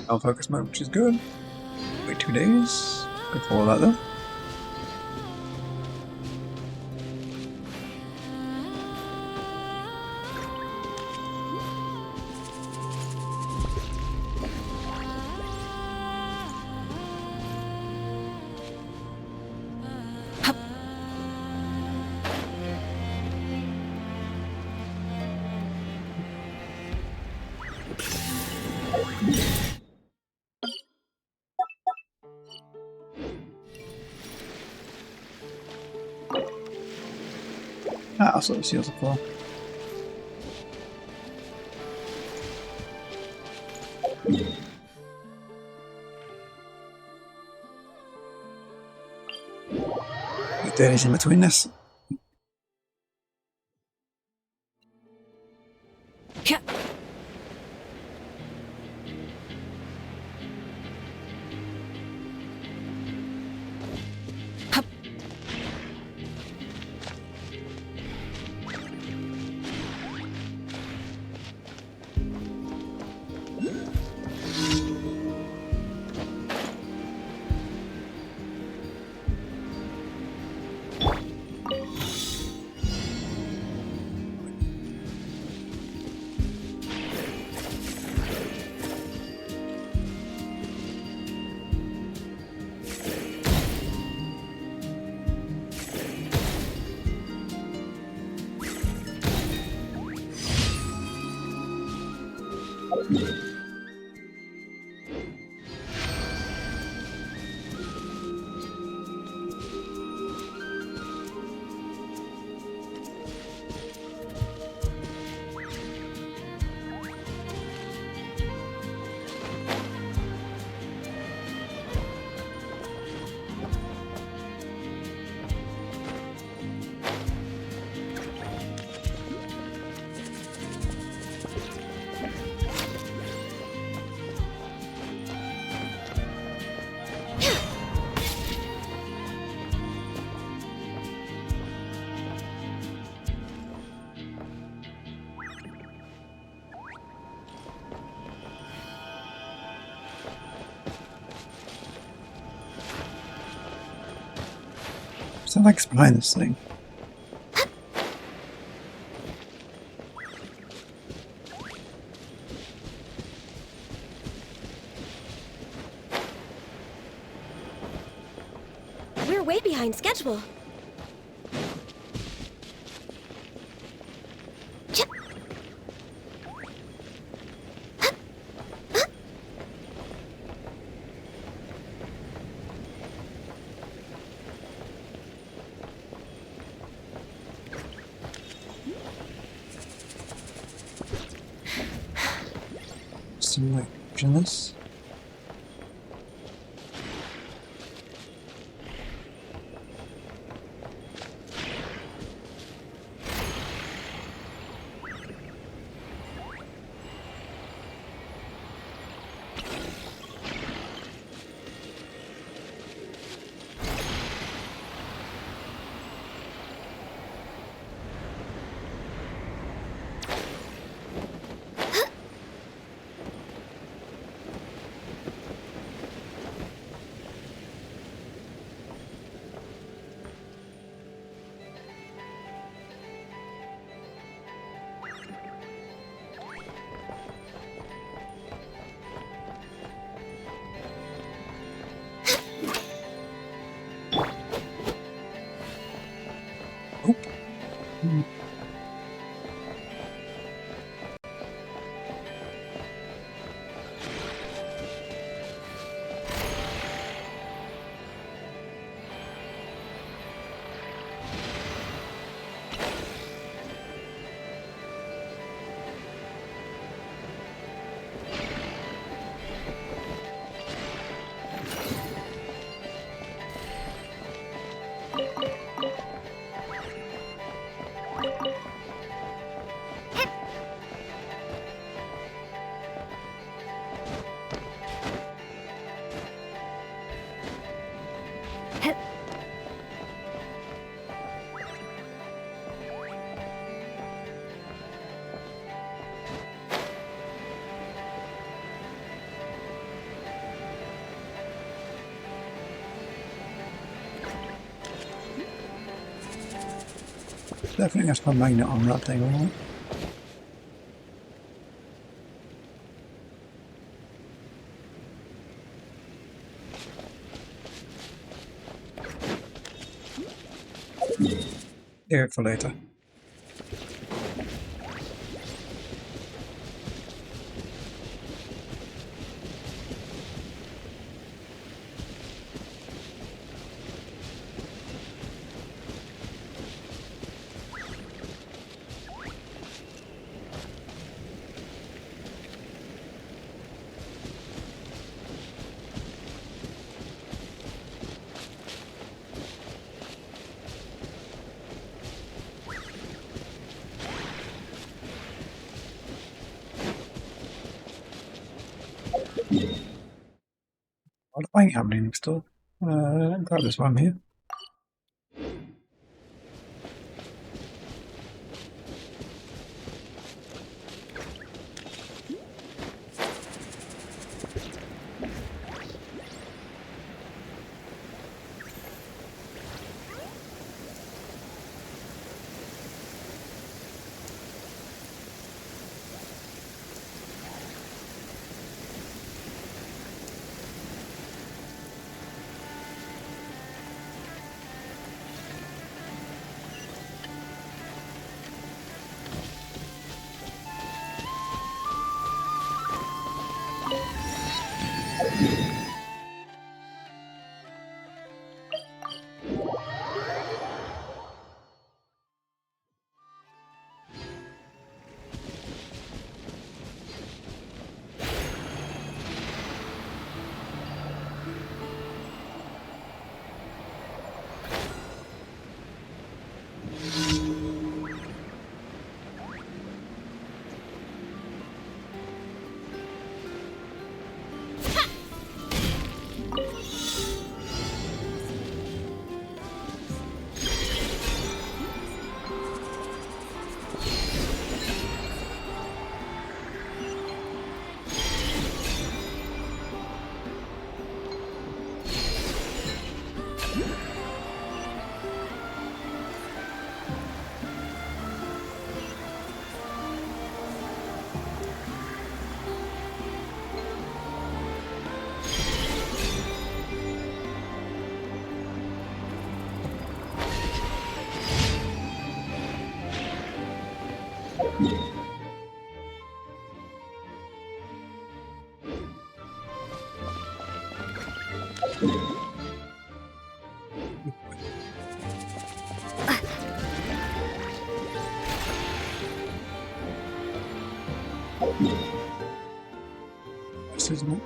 I'll focus mode, which is good. Wait 2 days. Good for all that though. Ah, I'll sort of seals the floor. There is in between this.
Yeah.
Something's behind this thing.
We're way behind schedule.
Some like in this. Definitely has my magnet on that thing, right? Leave it for later. What am I happening next door? Grab this one here. This isn't it?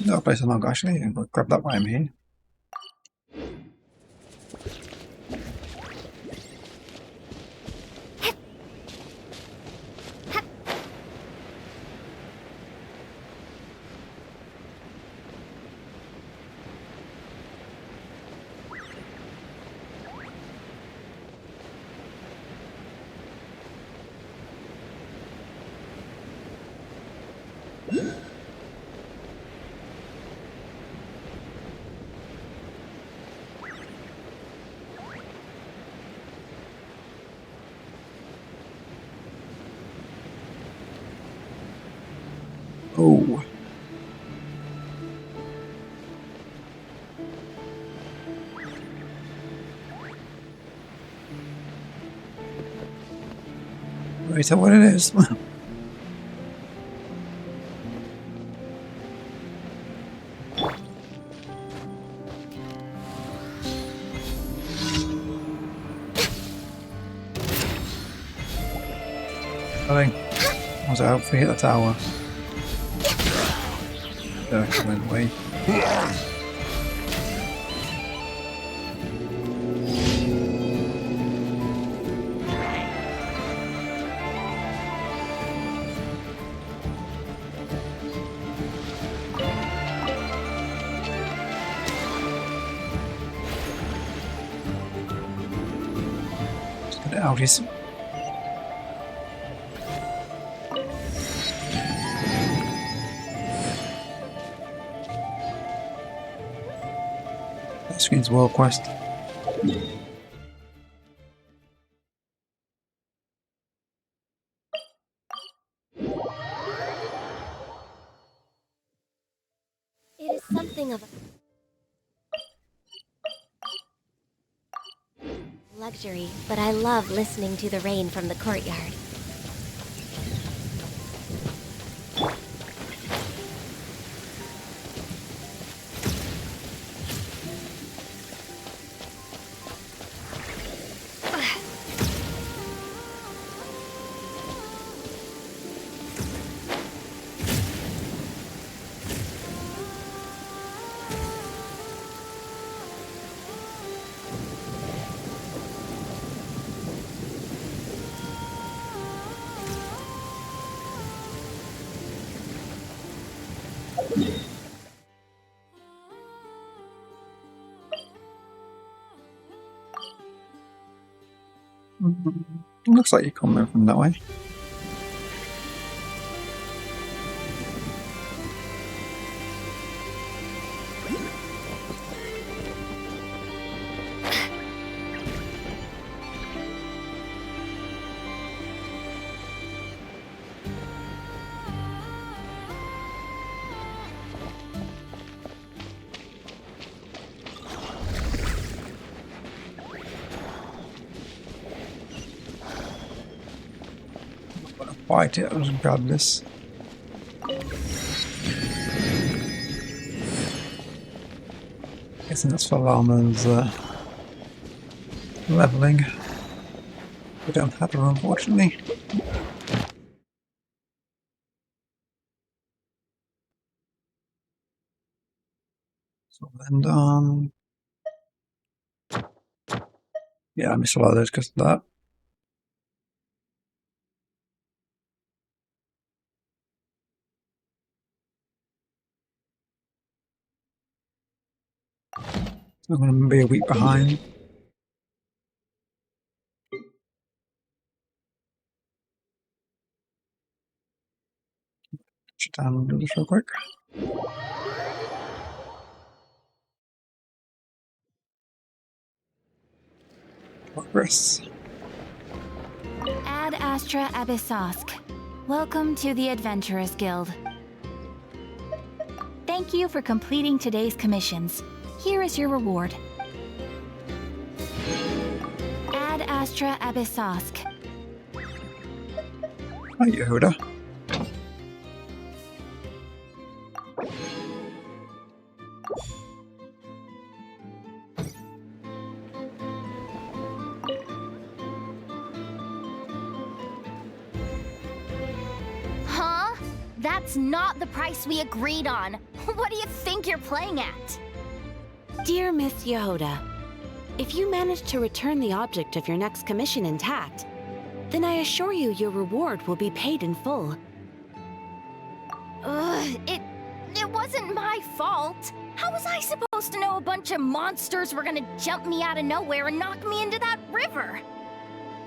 No place I'm not actually. I'll grab that while I'm here. Oh. Right, so what it is. I was out for hit the tower. That went away. Let's get it out. That screen's World Quest.
It is something of a luxury, but I love listening to the rain from the courtyard. Looks like you come in from that way. Fight it, I'll just grab this. Guessing that's for Lama's leveling. We don't have her, unfortunately. So then yeah, I missed a lot of those because of that. So I'm going to be a week behind. Shut down and do this real quick. Progress.
Ad Astra Abyssosk. Welcome to the Adventurers Guild.
Thank you for completing today's commissions. Here is your reward. Ad Astra Abyssosk.
Hi, Yehuda.
Huh? That's not the price we agreed on. What do you think you're playing at?
Dear Miss Yehuda, if you manage to return the object of your next commission intact, then I assure you your reward will be paid in full.
It wasn't my fault. How was I supposed to know a bunch of monsters were gonna jump me out of nowhere and knock me into that river?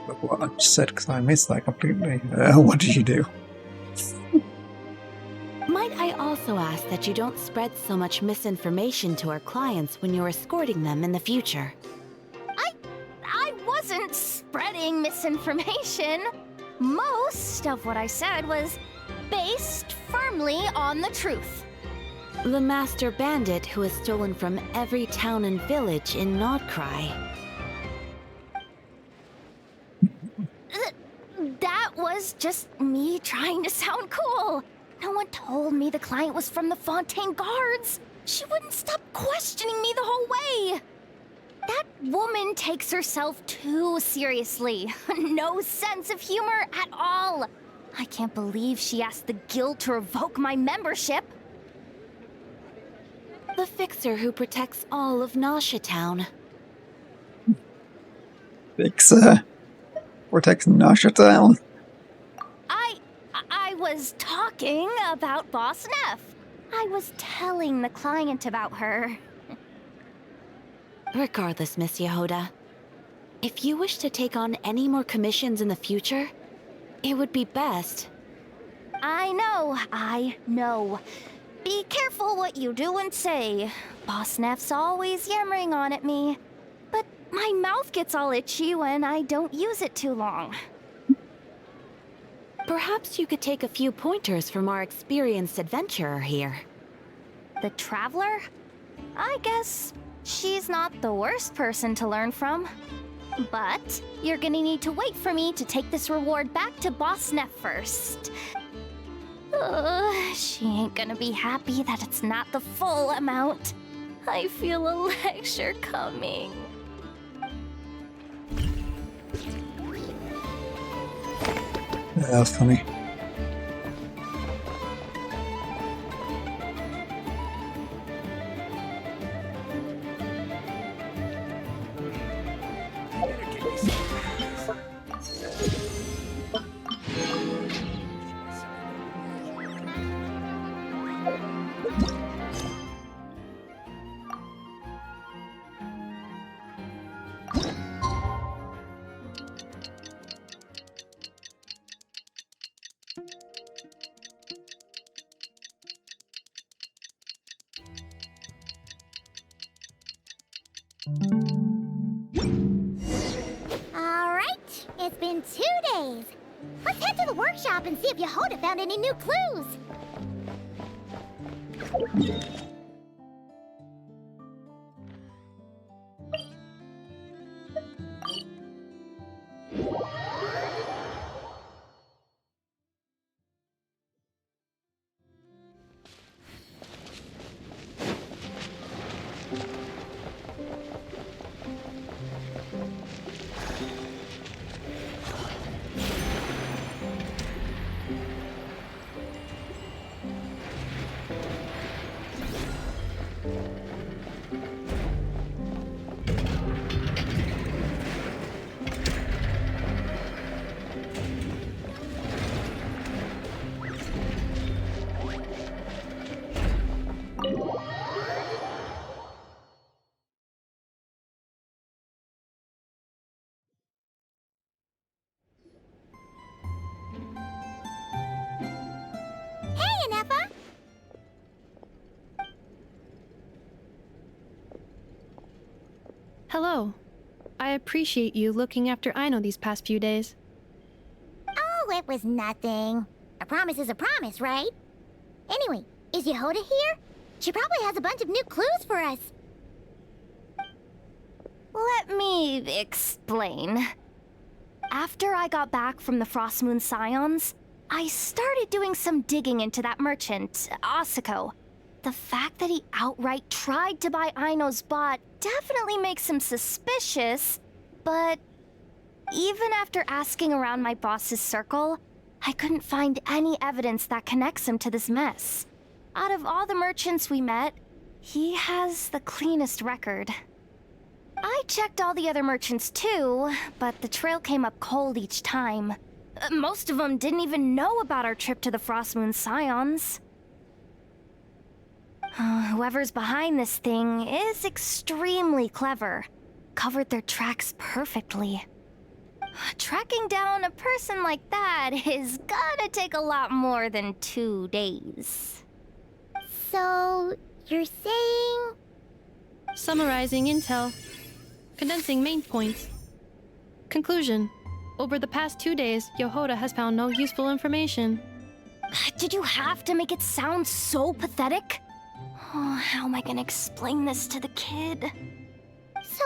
Look what I just said, because I missed that completely. What did you do?
Might I also ask that you don't spread so much misinformation to our clients when you're escorting them in the future?
I wasn't spreading misinformation. Most of what I said was based firmly on the truth.
The master bandit who has stolen from every town and village in Nod-Krai.
That was just me trying to sound cool. No one told me the client was from the Fontaine Guards. She wouldn't stop questioning me the whole way. That woman takes herself too seriously. No sense of humor at all. I can't believe she asked the guild to revoke my membership.
The fixer who protects all of Nasha Town.
Fixer protects Nasha Town.
I was talking about Boss Neff. I was telling the client about her.
Regardless, Miss Yehuda, if you wish to take on any more commissions in the future, it would be best.
I know. Be careful what you do and say. Boss Neff's always yammering on at me. But my mouth gets all itchy when I don't use it too long.
Perhaps you could take a few pointers from our experienced adventurer here.
The Traveler? I guess she's not the worst person to learn from. But you're gonna need to wait for me to take this reward back to Boss Neff first. She ain't gonna be happy that it's not the full amount. I feel a lecture coming.
Yeah, that's funny.
Alright, it's been 2 days. Let's head to the workshop and see if Yehuda found any new clues.
Hello. I appreciate you looking after Aino these past few days.
Oh, it was nothing. A promise is a promise, right? Anyway, is Yehuda here? She probably has a bunch of new clues for us.
Let me explain. After I got back from the Frost Moon Scions, I started doing some digging into that merchant, Asako. The fact that he outright tried to buy Aino's bot definitely makes him suspicious, but even after asking around my boss's circle, I couldn't find any evidence that connects him to this mess. Out of all the merchants we met, he has the cleanest record. I checked all the other merchants too, but the trail came up cold each time. Most of them didn't even know about our trip to the Frost Moon Scions. Whoever's behind this thing is extremely clever. Covered their tracks perfectly. Tracking down a person like that is gonna take a lot more than 2 days.
So, you're saying...
Summarizing intel. Condensing main points. Conclusion. Over the past 2 days, Yehoda has found no useful information.
Did you have to make it sound so pathetic? Oh, how am I gonna explain this to the kid?
So,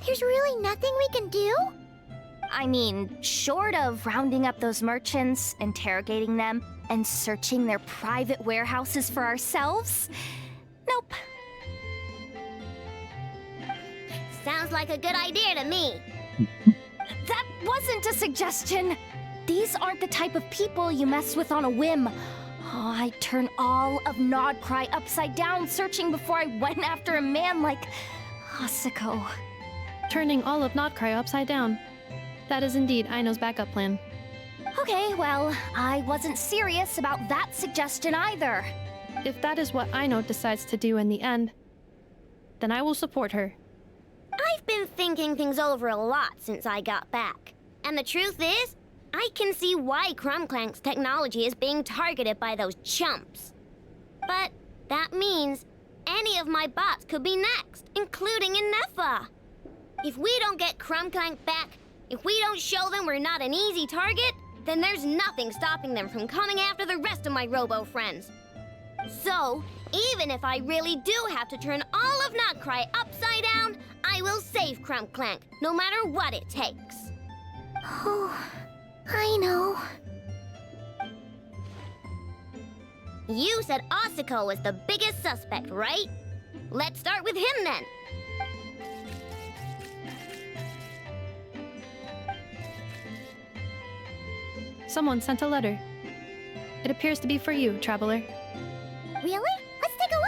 there's really nothing we can do?
I mean, short of rounding up those merchants, interrogating them, and searching their private warehouses for ourselves? Nope.
Sounds like a good idea to me.
That wasn't a suggestion! These aren't the type of people you mess with on a whim. Oh, I'd turn all of Nod-Krai upside down searching before I went after a man like Asako.
Turning all of Nod-Krai upside down. That is indeed Aino's backup plan.
Okay, well, I wasn't serious about that suggestion either.
If that is what Aino decides to do in the end, then I will support her.
I've been thinking things over a lot since I got back. And the truth is, I can see why Crumclank's technology is being targeted by those chumps. But that means any of my bots could be next, including Inefa. If we don't get Crumclank back, if we don't show them we're not an easy target, then there's nothing stopping them from coming after the rest of my robo friends. So, even if I really do have to turn all of Nod-Krai upside down, I will save Crumclank, no matter what it takes.
Oh, I know.
You said Asako was the biggest suspect, right? Let's start with him then.
Someone sent a letter. It appears to be for you, traveler.
Really? Let's take a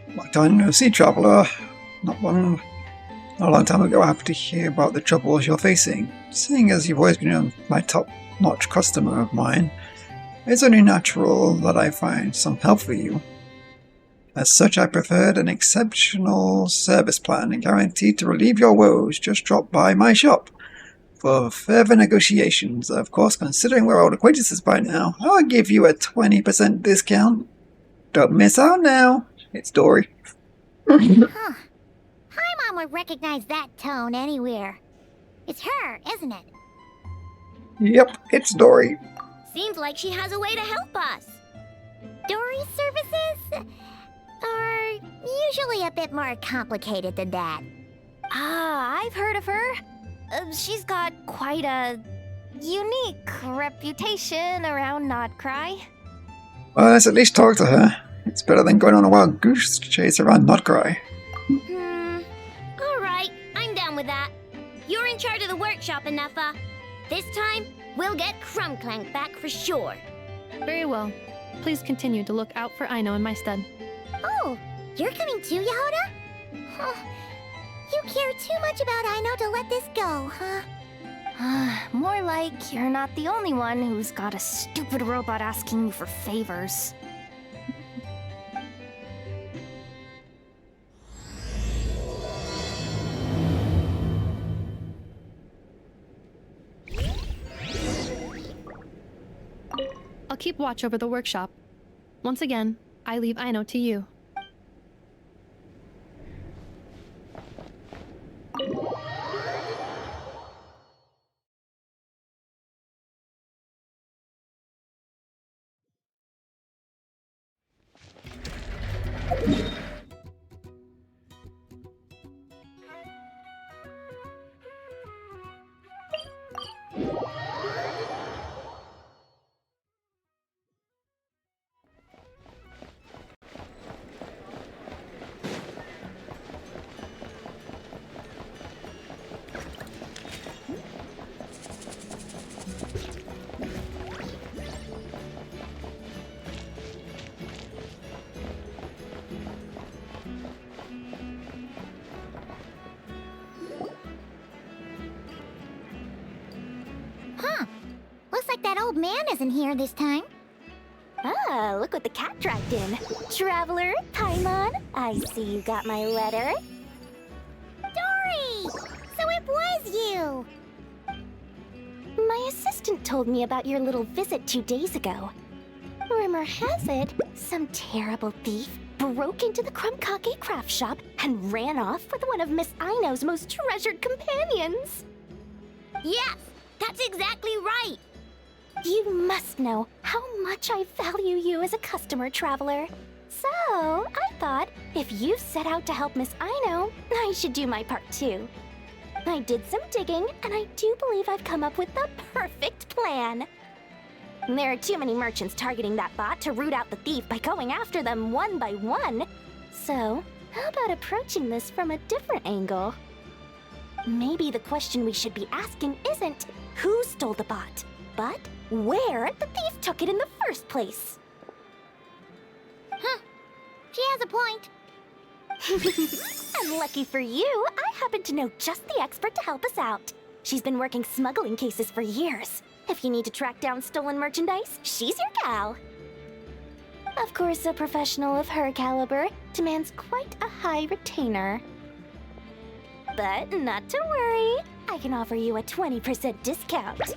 look.
Long time no see, traveller. Not a long time ago, I happened to hear about the troubles you're facing. Seeing as you've always been my top-notch customer of mine, it's only natural that I find some help for you. As such, I preferred an exceptional service plan and guaranteed to relieve your woes. Just drop by my shop. For further negotiations, of course, considering we're old acquaintances by now, I'll give you a 20% discount. Don't miss out now. It's Dory.
Huh. Paimon would recognize that tone anywhere. It's her, isn't it?
Yep, it's Dory.
Seems like she has a way to help us.
Dory's services are usually a bit more complicated than that.
Ah, I've heard of her. She's got quite a unique reputation around Nod-Krai.
Well, let's at least talk to her. It's better than going on a wild goose chase around Nod-Krai.
Alright, I'm down with that. You're in charge of the workshop, Inefa. This time, we'll get Crumclank back for sure.
Very well. Please continue to look out for Aino in my stead.
Oh, you're coming too, Yehoda? Huh. You care too much about Aino to let this go, huh?
More like you're not the only one who's got a stupid robot asking you for favors.
I'll keep watch over the workshop. Once again, I leave Aino to you.
man isn't here this time.
Ah, look what the cat dragged in. Traveler, Paimon, I see you got my letter.
Dory! So it was you!
My assistant told me about your little visit 2 days ago. Rumor has it, some terrible thief broke into the Krumkake craft shop and ran off with one of Miss Aino's most treasured companions.
Yes, that's exactly right.
You must know how much I value you as a customer, Traveler. So, I thought, if you set out to help Miss Aino, I should do my part too. I did some digging, and I do believe I've come up with the perfect plan. There are too many merchants targeting that bot to root out the thief by going after them one by one. So, how about approaching this from a different angle? Maybe the question we should be asking isn't who stole the bot, but where the thief took it in the first place.
Huh. She has a point.
And lucky for you, I happen to know just the expert to help us out. She's been working smuggling cases for years. If you need to track down stolen merchandise, she's your gal. Of course, a professional of her caliber demands quite a high retainer. But not to worry, I can offer you a 20% discount.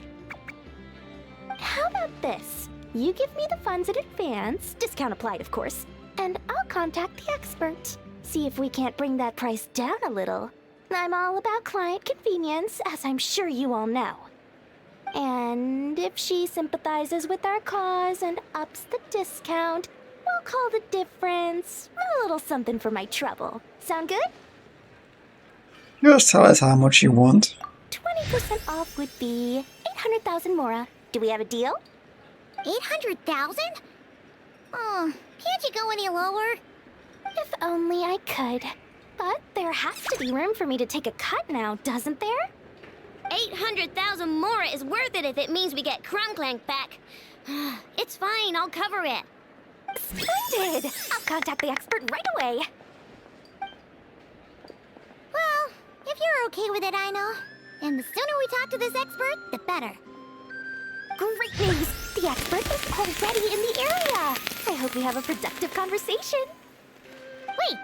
How about this? You give me the funds in advance, discount applied of course, and I'll contact the expert. See if we can't bring that price down a little. I'm all about client convenience, as I'm sure you all know. And if she sympathizes with our cause and ups the discount, we'll call the difference a little something for my trouble. Sound good?
Just tell us how much you want.
20% off would be 800,000 mora. Do we have a deal?
800,000? Oh, can't you go any lower?
If only I could. But there has to be room for me to take a cut now, doesn't there?
800,000 more is worth it if it means we get Krumklank back. It's fine, I'll cover it.
Splendid! I'll contact the expert right away.
Well, if you're okay with it, Aino. And the sooner we talk to this expert, the better.
Great news! The expert is already in the area! I hope we have a productive conversation.
Wait,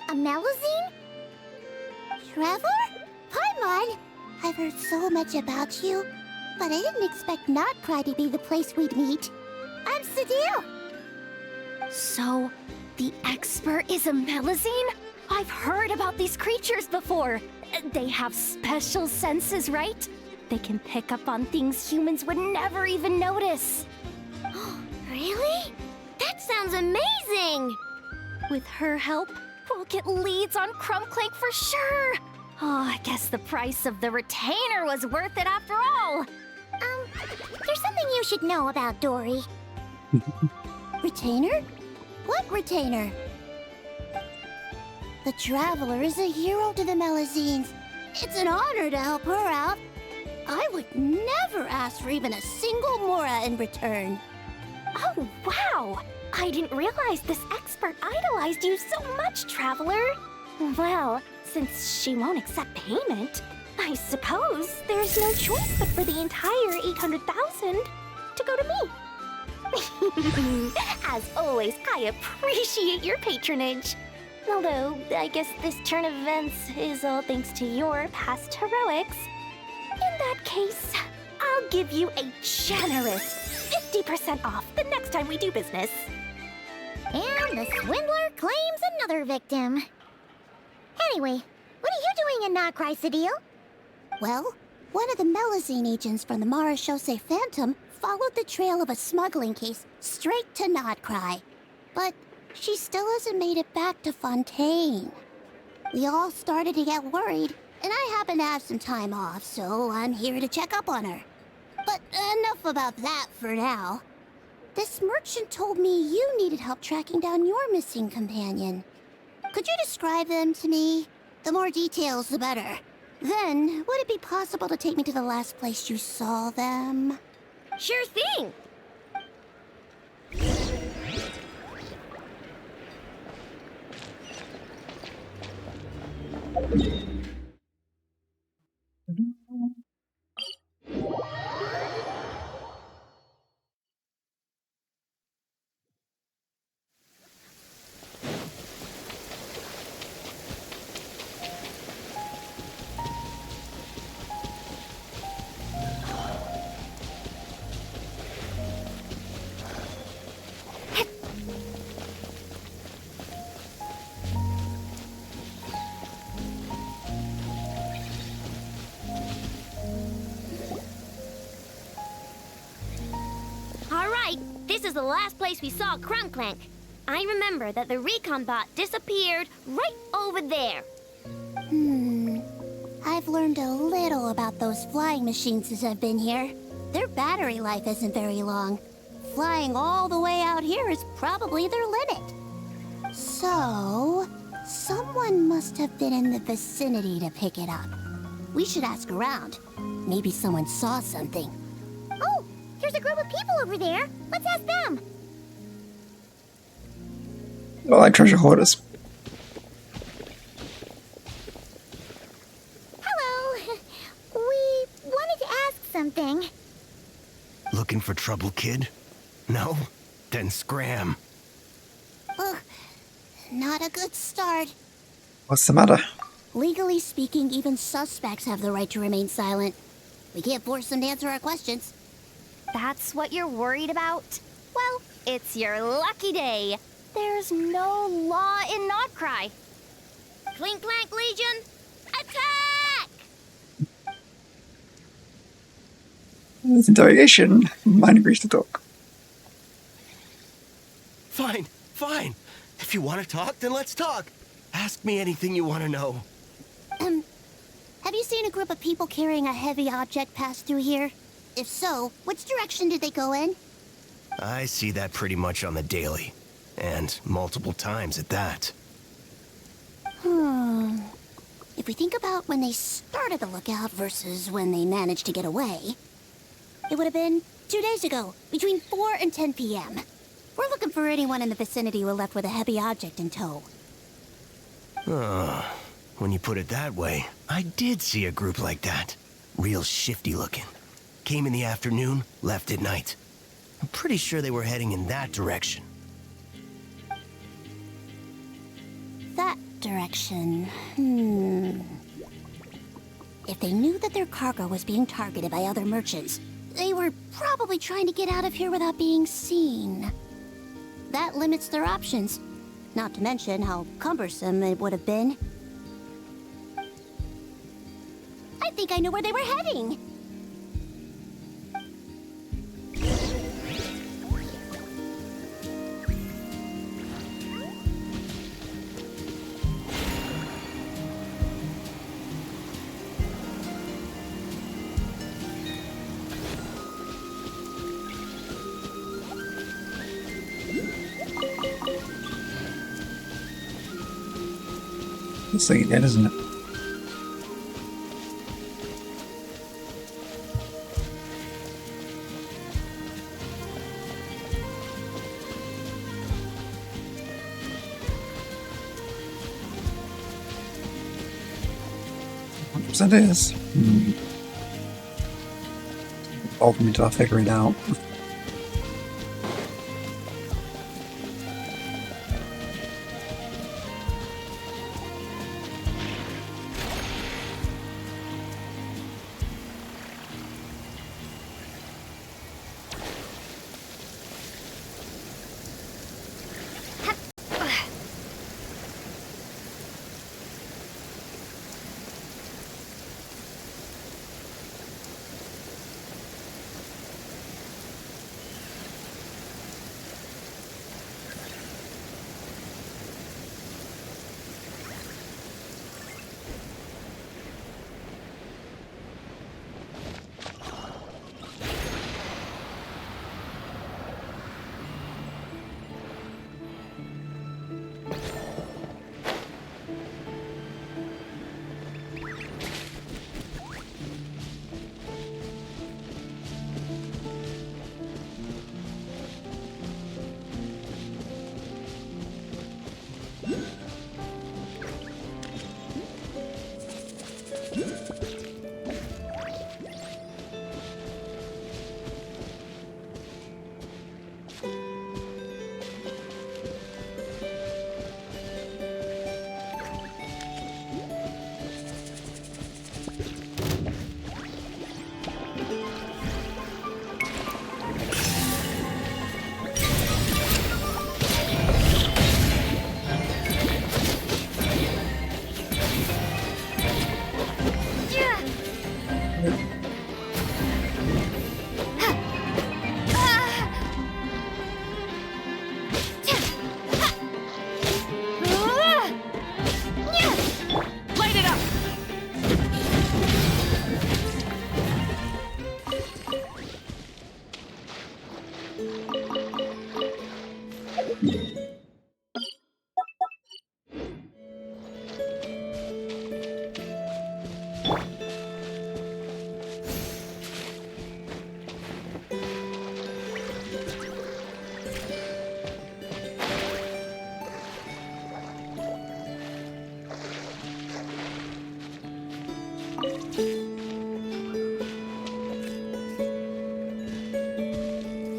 a Melusine? Trevor? Paimon? I've heard so much about you, but I didn't expect Nod-Krai to be the place we'd meet. I'm Sadil.
So, the expert is a Melusine? I've heard about these creatures before. They have special senses, right? They can pick up on things humans would never even notice.
Really? That sounds amazing!
With her help, we'll get leads on Krumklank for sure. Oh, I guess the price of the retainer was worth it after all.
There's something you should know about Dory. Retainer? What retainer? The Traveler is a hero to the Melusines. It's an honor to help her out. I would never ask for even a single mora in return.
Oh, wow! I didn't realize this expert idolized you so much, Traveler. Well, since she won't accept payment, I suppose there's no choice but for the entire 800,000 to go to me. As always, I appreciate your patronage. Although, I guess this turn of events is all thanks to your past heroics. In that case, I'll give you a generous 50% off the next time we do business.
And the swindler claims another victim. Anyway, what are you doing in Nod-Krai, Sadil? Well, one of the Melusine agents from the Marechaussee Phantom followed the trail of a smuggling case straight to Nod-Krai. But she still hasn't made it back to Fontaine. We all started to get worried, and I happen to have some time off, so I'm here to check up on her. But enough about that for now. This merchant told me you needed help tracking down your missing companion. Could you describe them to me? The more details, the better. Then, would it be possible to take me to the last place you saw them?
Sure thing! This is the last place we saw Crunklank. I remember that the recon bot disappeared right over there.
I've learned a little about those flying machines since I've been here. Their battery life isn't very long. Flying all the way out here is probably their limit. So, someone must have been in the vicinity to pick it up. We should ask around. Maybe someone saw something.
Oh, here's a group of people over there. Let's ask them.
Well, like treasure hoarders.
Hello. We wanted to ask something.
Looking for trouble, kid? No? Then scram.
Ugh, not a good start.
What's the matter?
Legally speaking, even suspects have the right to remain silent. We can't force them to answer our questions.
That's what you're worried about? Well, it's your lucky day. There's no law in Nod-Krai.
Clink Clank Legion, attack!
This interrogation. Mine agrees to talk.
Fine, fine. If you want to talk, then let's talk. Ask me anything you want to know.
Have you seen a group of people carrying a heavy object pass through here? If so, which direction did they go in?
I see that pretty much on the daily. And multiple times at that.
If we think about when they started the lookout versus when they managed to get away, it would have been 2 days ago, between 4 and 10 p.m. We're looking for anyone in the vicinity who left with a heavy object in tow.
When you put it that way, I did see a group like that. Real shifty looking. Came in the afternoon, left at night. I'm pretty sure they were heading in that direction.
That direction. If they knew that their cargo was being targeted by other merchants, they were probably trying to get out of here without being seen. That limits their options. Not to mention how cumbersome it would have been. I think I know where they were heading.
It's like that, isn't it? It is. Involve me till I figure it out.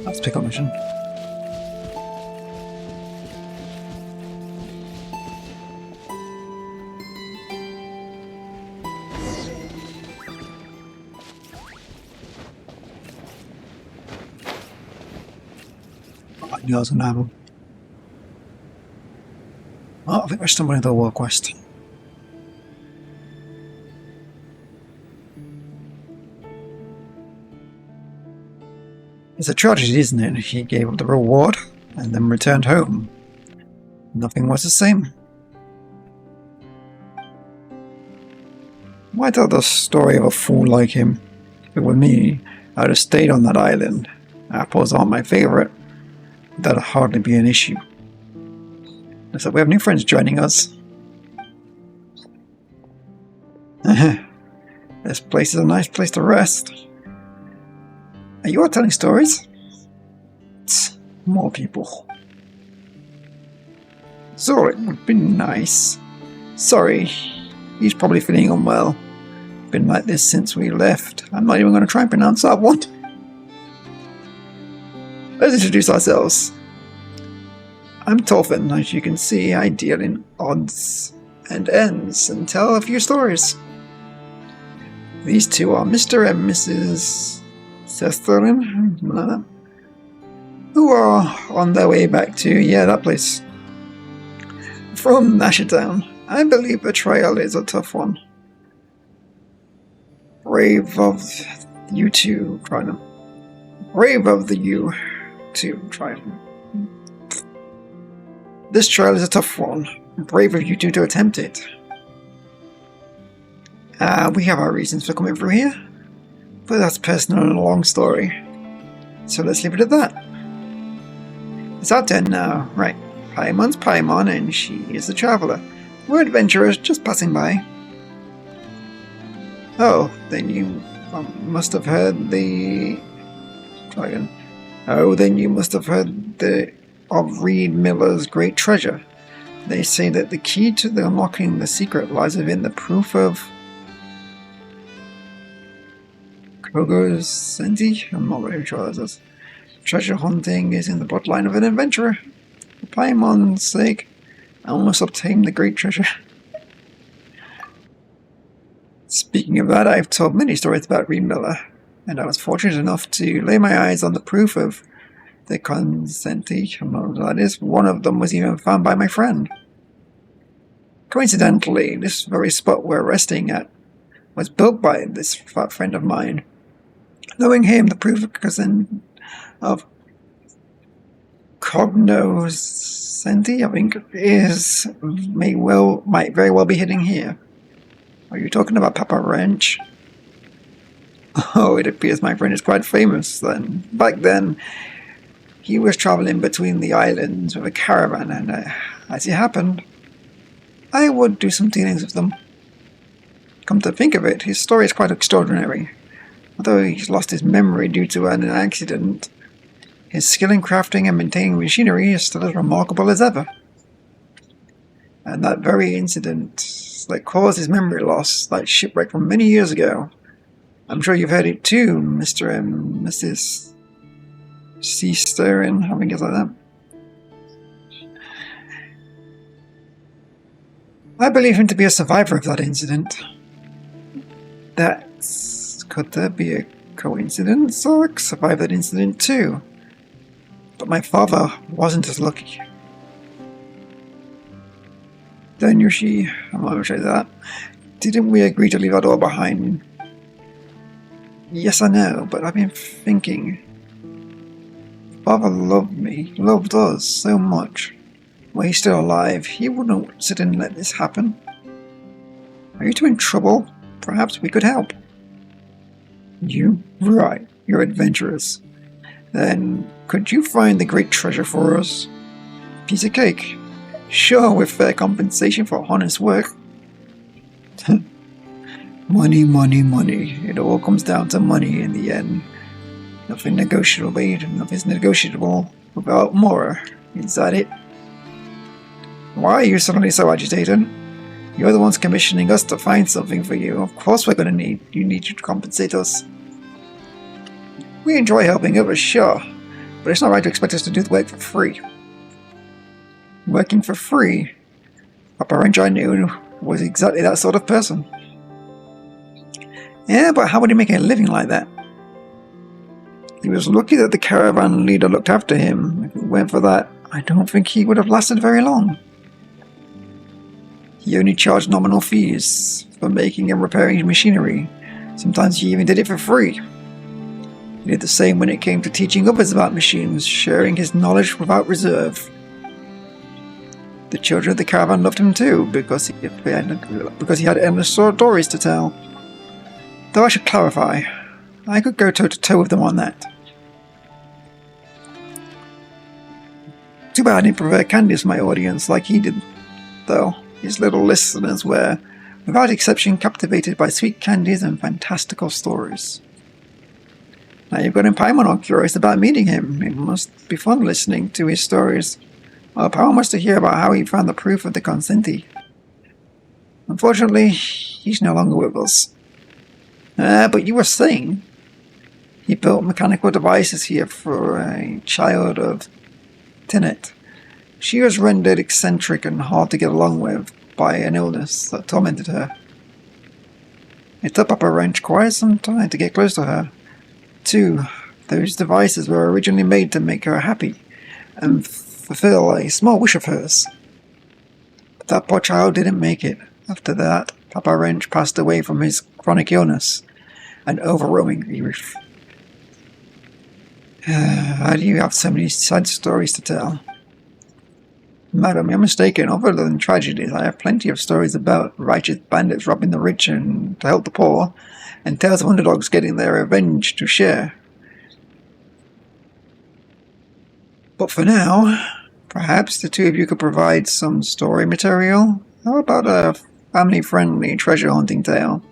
Let's pick up mission. Yours and Apple. Oh, I think we're stumbling into a world quest. It's a tragedy, isn't it? He gave up the reward and then returned home. Nothing was the same. Why tell the story of a fool like him? If it were me, I'd have stayed on that island. Apples aren't my favorite. That'll hardly be an issue. Looks like we have new friends joining us. This place is a nice place to rest. Are you all telling stories? Tsk, more people. So it would be nice. Sorry, he's probably feeling unwell. Been like this since we left. I'm not even going to try and pronounce that one. Let's introduce ourselves. I'm Tolfin. As you can see, I deal in odds and ends and tell a few stories. These two are Mr. and Mrs. Sesterin, who are on their way back to, that place. From Nashitown. I believe the trail is a tough one. Brave of you two, try them. Brave of the you two, try them. This trail is a tough one. Brave of you two to attempt it. We have our reasons for coming through here, but that's personal and a long story. So let's leave it at that. It's our turn now, right? Paimon's Paimon, and she is the traveller. We're adventurers just passing by. Oh, then you must have heard the... Try again. Oh, then you must have heard of Reed Miller's great treasure. They say that the key to unlocking the secret lies within the proof of Kogo's Senti? I'm not really sure what that is. Treasure hunting is in the bloodline of an adventurer. For Paimon's sake, I almost obtained the great treasure. Speaking of that, I've told many stories about Reed Miller, and I was fortunate enough to lay my eyes on the proof of the Consenti. I don't know what that is. One of them was even found by my friend. Coincidentally, this very spot we're resting at was built by this friend of mine. Knowing him, the proof of Cognoscenti, I think, might very well be hidden here. Are you talking about Papa Wrench? Oh, it appears my friend is quite famous then. Back then, he was travelling between the islands with a caravan, and as it happened, I would do some dealings with them. Come to think of it, his story is quite extraordinary. Although he's lost his memory due to an accident, his skill in crafting and maintaining machinery is still as remarkable as ever. And that very incident that caused his memory loss, that shipwreck from many years ago, I'm sure you've heard it too, Mr. and Mrs. Seasterin, I think it's like that. I believe him to be a survivor of that incident. Could there be a coincidence? Zork survived that incident too. But my father wasn't as lucky. Then Yoshi, I'm not going to say that. Didn't we agree to leave our door behind? Yes, I know, but I've been thinking. Father loved us so much. While he's still alive, he wouldn't sit and let this happen. Are you two in trouble? Perhaps we could help. You? Right, you're adventurous. Then, could you find the great treasure for us? Piece of cake. Sure, with fair compensation for honest work. Money, money, money. It all comes down to money in the end. Nothing negotiable, nothing's negotiable without more. Is that it? Why are you suddenly so agitated? You're the ones commissioning us to find something for you. Of course we're gonna need you to compensate us. We enjoy helping others, sure, but it's not right to expect us to do the work for free. Working for free? Papa Wrench I knew was exactly that sort of person. Yeah, but how would he make a living like that? He was lucky that the caravan leader looked after him. If it weren't for that, I don't think he would have lasted very long. He only charged nominal fees for making and repairing machinery. Sometimes he even did it for free. He did the same when it came to teaching others about machines, sharing his knowledge without reserve. The children of the caravan loved him too, because he had endless stories to tell. Though I should clarify, I could go toe-to-toe with them on that. Too bad I didn't prepare candies for my audience like he did, though. His little listeners were, without exception, captivated by sweet candies and fantastical stories. Now you've got Paimon all curious about meeting him. It must be fun listening to his stories. Well, Paimon wants to hear about how he found the proof of the Consenti. Unfortunately, he's no longer with us. But you were saying he built mechanical devices here for a child of Tenet. She was rendered eccentric and hard to get along with by an illness that tormented her. It took Papa Wrench quite some time to get close to her. Too, those devices were originally made to make her happy and fulfill a small wish of hers. But that poor child didn't make it. After that, Papa Wrench passed away from his chronic illness and overwhelming grief. How do you have so many sad stories to tell? Madam, you're mistaken. Other than tragedies, I have plenty of stories about righteous bandits robbing the rich and to help the poor, and tales of underdogs getting their revenge to share. But for now, perhaps the two of you could provide some story material? How about a family-friendly treasure hunting tale?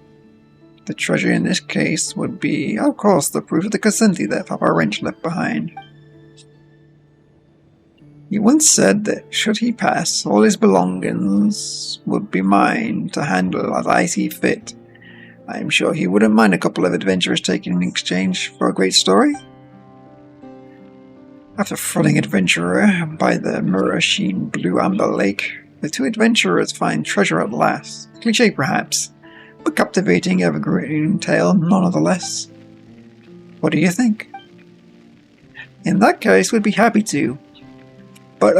The treasure in this case would be, of course, the proof of the Consenti that Papa Wrench left behind. He once said that should he pass, all his belongings would be mine to handle as I see fit. I am sure he wouldn't mind a couple of adventurers taken in exchange for a great story. After thrilling adventurer by the mirror-sheen blue amber lake, the two adventurers find treasure at last. Cliché perhaps, but captivating evergreen tale nonetheless. What do you think? In that case, we'd be happy to. But,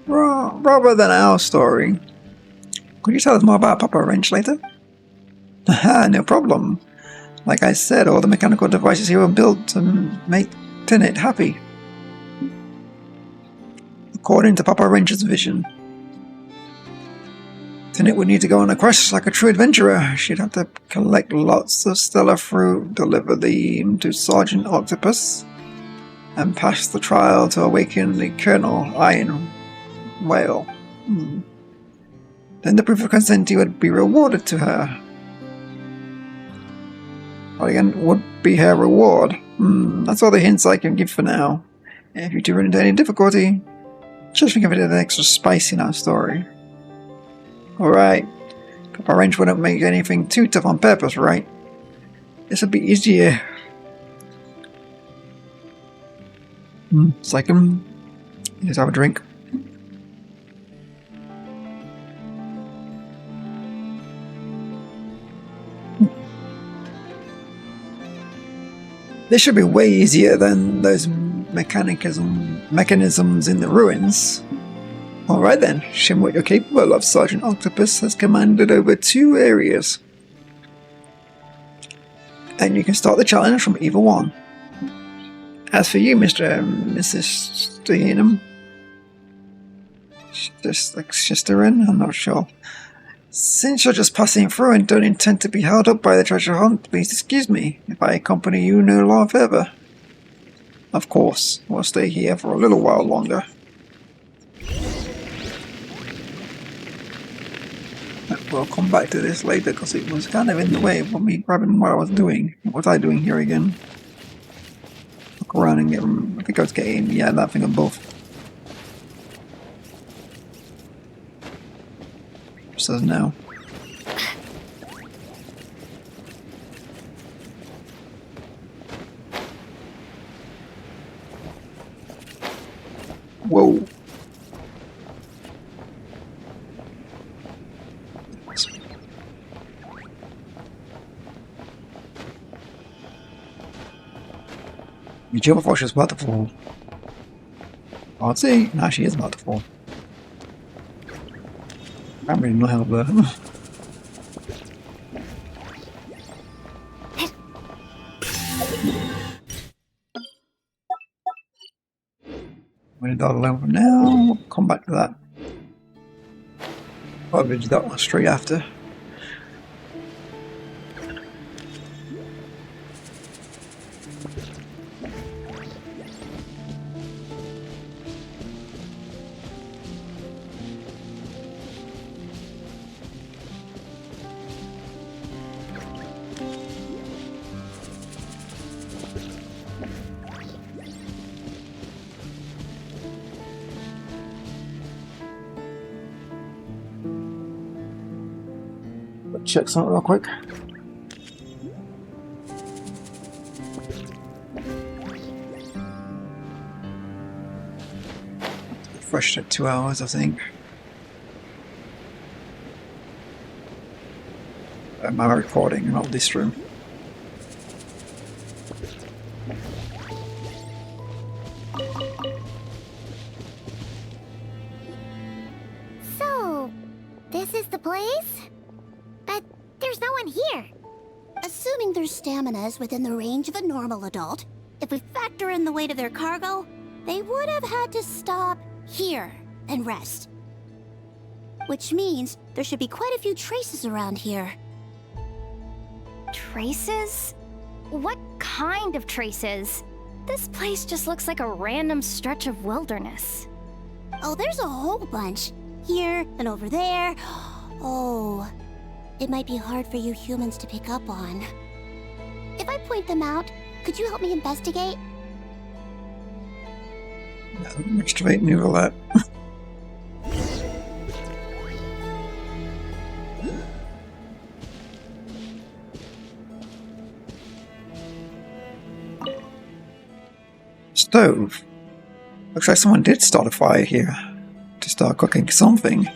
rather than our story, could you tell us more about Papa Wrench later? Haha, no problem. Like I said, all the mechanical devices here were built to make Tenet happy. According to Papa Wrench's vision, Tenet would need to go on a quest like a true adventurer. She'd have to collect lots of stellar fruit, deliver them to Sergeant Octopus, and pass the trial to awaken the Colonel Iron Whale. Then the proof of Consenti would be rewarded to her. Or again, would be her reward. That's all the hints I can give for now. If you do run into any difficulty, just think of it as an extra spice in our story. Alright, Papa Wrench wouldn't make anything too tough on purpose, right? This would be easier. Second, let's have a drink. This should be way easier than those mechanisms in the ruins. Alright then, show me what you're capable of. Sergeant Octopus has commanded over 2 areas. And you can start the challenge from either one. As for you, Mr. and Mrs. Stehenham, just like Shisterin, I'm not sure. Since you're just passing through and don't intend to be held up by the treasure hunt, please excuse me if I accompany you no longer further. Of course, we'll stay here for a little while longer. We'll come back to this later because it was kind of in the way of me grabbing what I was doing. What was I doing here again? Look around and get. I think I was getting, yeah, that thing above. Says no. Whoa. Be careful before she's about to fall. I'd say, nah, she is about to fall. I'm really no help there. We're done level now. We'll come back to that. Probably do that one straight after. Check something real quick. Refreshed at 2 hours, I think. Am I recording? Not this room.
So, this is the place? But there's no one here. Assuming their stamina is within the range of a normal adult, if we factor in the weight of their cargo, they would have had to stop here and rest. Which means there should be quite a few traces around here.
Traces? What kind of traces? This place just looks like a random stretch of wilderness.
Oh, there's a whole bunch. Here and over there. Oh, it might be hard for you humans to pick up on. If I point them out, could you help me investigate?
Straight new roulette. Stove. Looks like someone did start a fire here to start cooking something.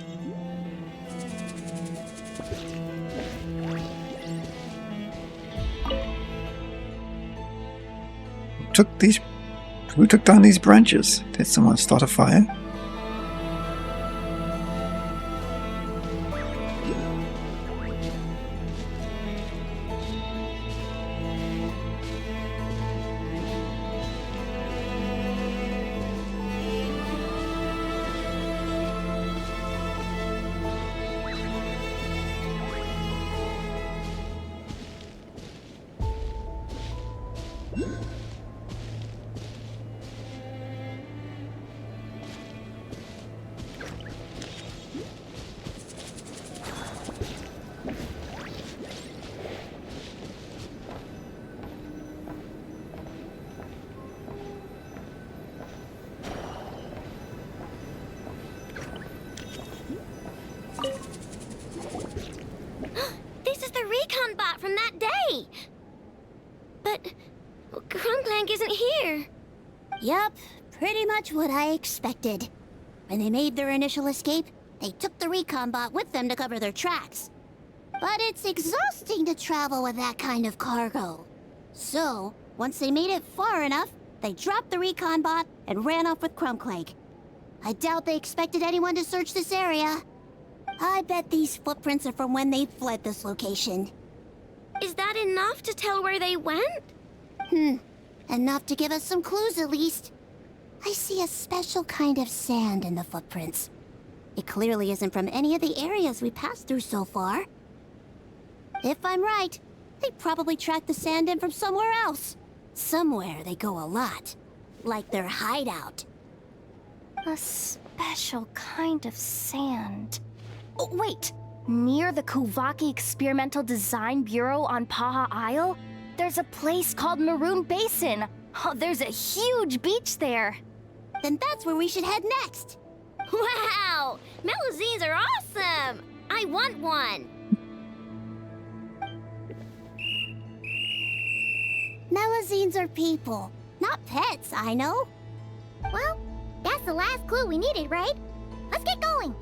Who took down these branches? Did someone start a fire?
This is the recon bot from that day! But Krumklank isn't here.
Yup, pretty much what I expected. When they made their initial escape, they took the recon bot with them to cover their tracks. But it's exhausting to travel with that kind of cargo. So, once they made it far enough, they dropped the recon bot and ran off with Krumklank. I doubt they expected anyone to search this area. I bet these footprints are from when they fled this location.
Is that enough to tell where they went?
Enough to give us some clues at least. I see a special kind of sand in the footprints. It clearly isn't from any of the areas we passed through so far. If I'm right, they probably tracked the sand in from somewhere else. Somewhere they go a lot. Like their hideout.
A special kind of sand. Oh, wait! Near the Kuvaki Experimental Design Bureau on Paha Isle, there's a place called Maroon Basin. Oh, there's a huge beach there.
Then that's where we should head next.
Wow! Melusines are awesome! I want one!
Melusines are people, not pets, I know.
Well, that's the last clue we needed, right? Let's get going!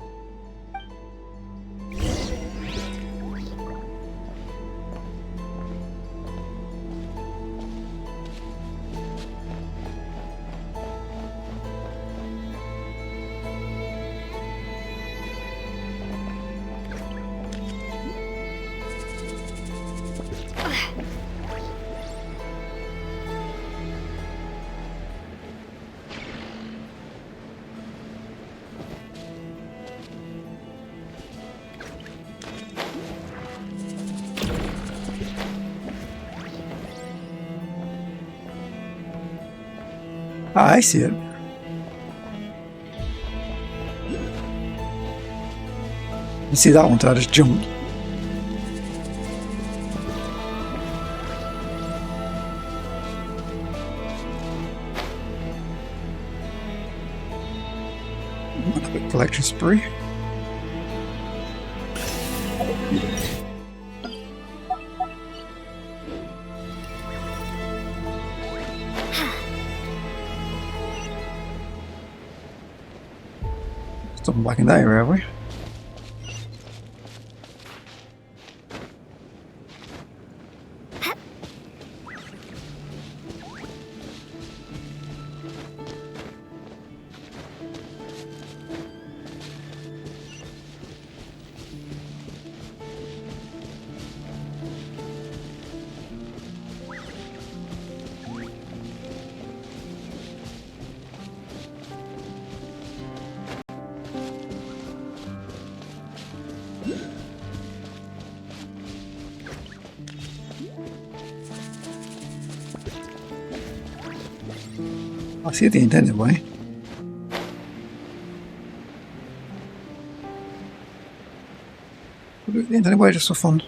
Ah, I see it. You see that one, so I just jumped. A bit collection spree. Something back in that area, have we? I see it the intended way. We'll do it the intended way just for fun.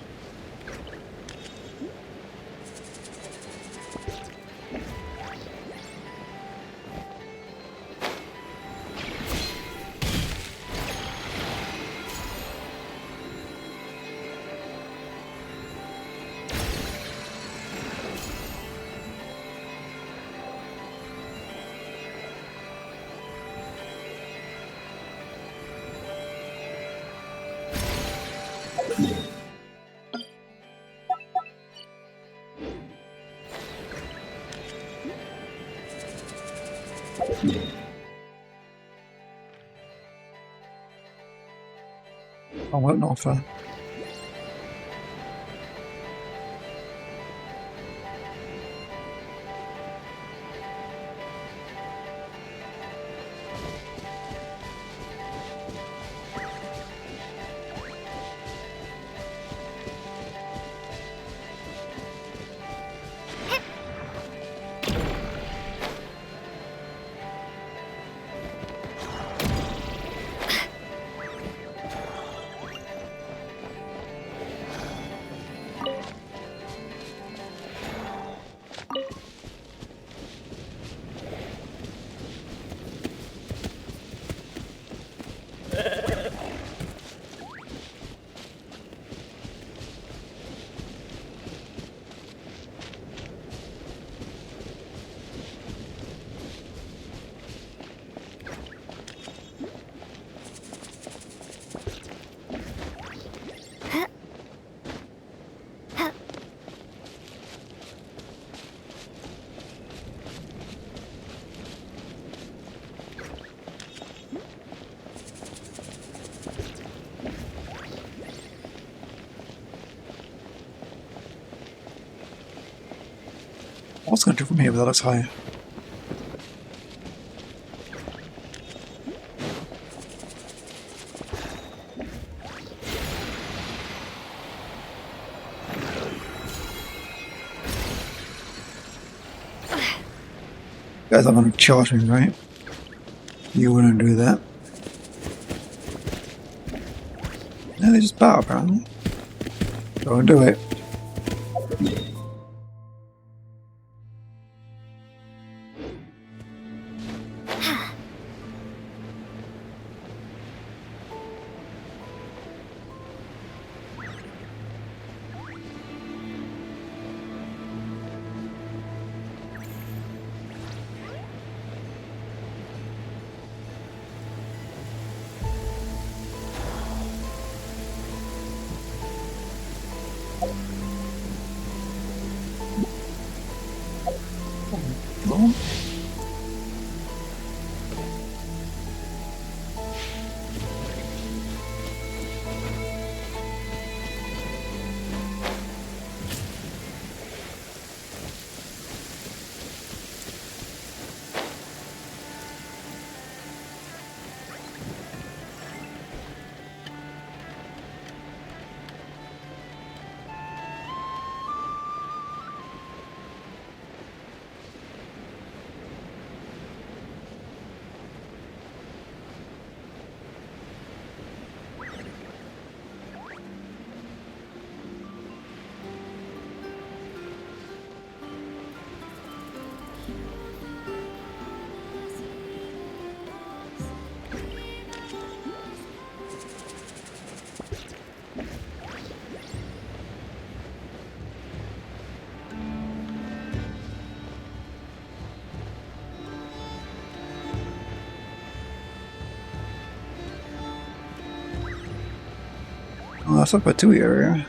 I won't offer. What's going to do from here, but that looks higher. You guys are going to charge me, right? You wouldn't do that. No, they just bow apparently. Go and do it. Oh, that's up a 2 area.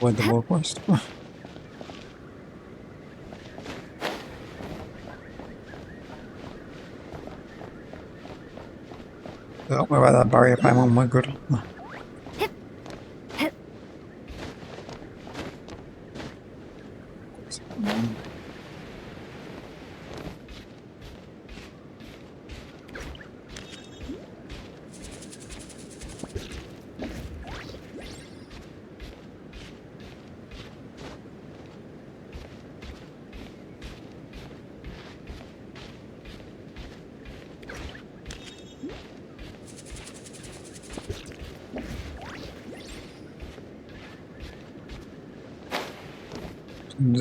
Avoid the war quest. Don't worry about that barrier payment, my good.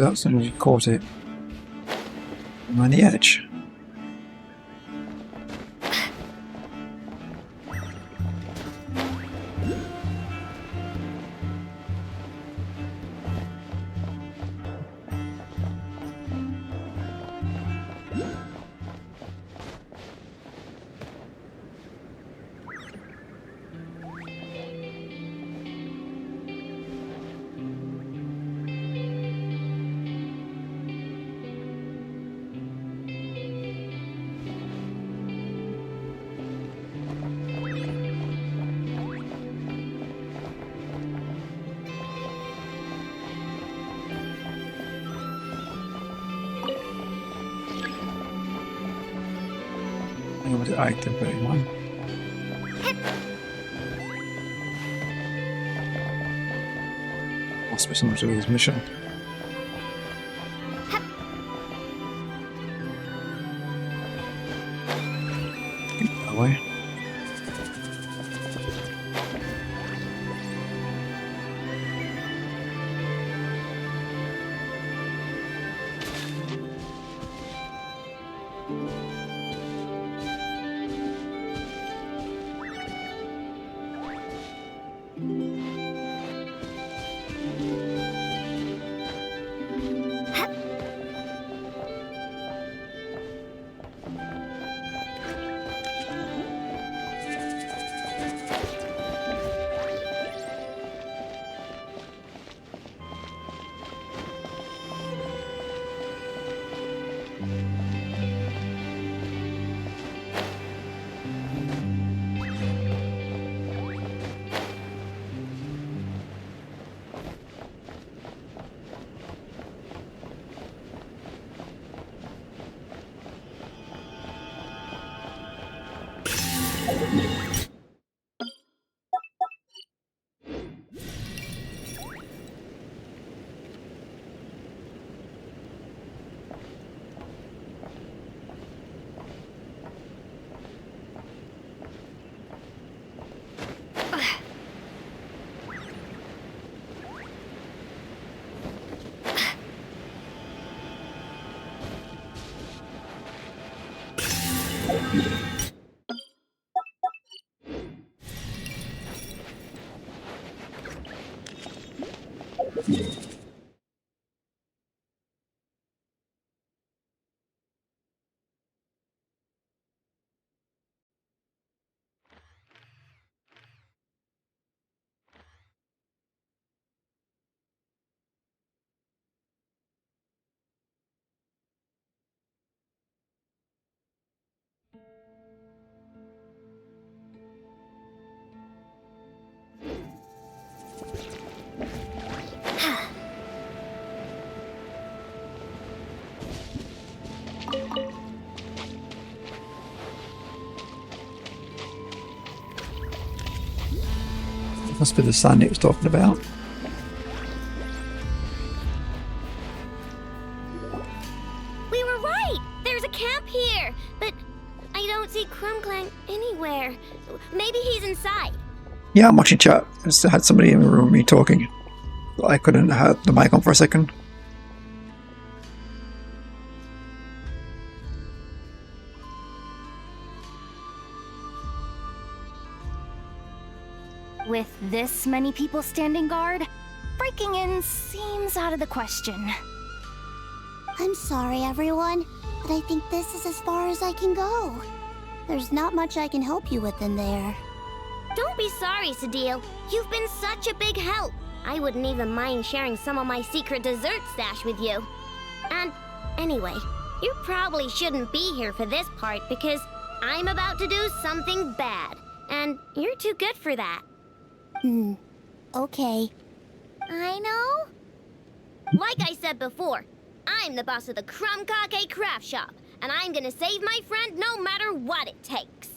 As soon as you caught it, I'm on the edge. Able to activate one. Must be something to do with this mission. That way. Must be the sun it was talking about.
We were right! There's a camp here! But I don't see Krumklang anywhere. Maybe he's inside.
Yeah, I'm watching chat. I just had somebody in the room with me talking. I couldn't have the mic on for a second.
With this many people standing guard, breaking in seems out of the question.
I'm sorry, everyone, but I think this is as far as I can go. There's not much I can help you with in there.
Don't be sorry, Sadil. You've been such a big help. I wouldn't even mind sharing some of my secret dessert stash with you. And anyway, you probably shouldn't be here for this part because I'm about to do something bad. And you're too good for that.
Okay.
I know. Like I said before, I'm the boss of the Krumkake craft shop, and I'm gonna save my friend no matter what it takes.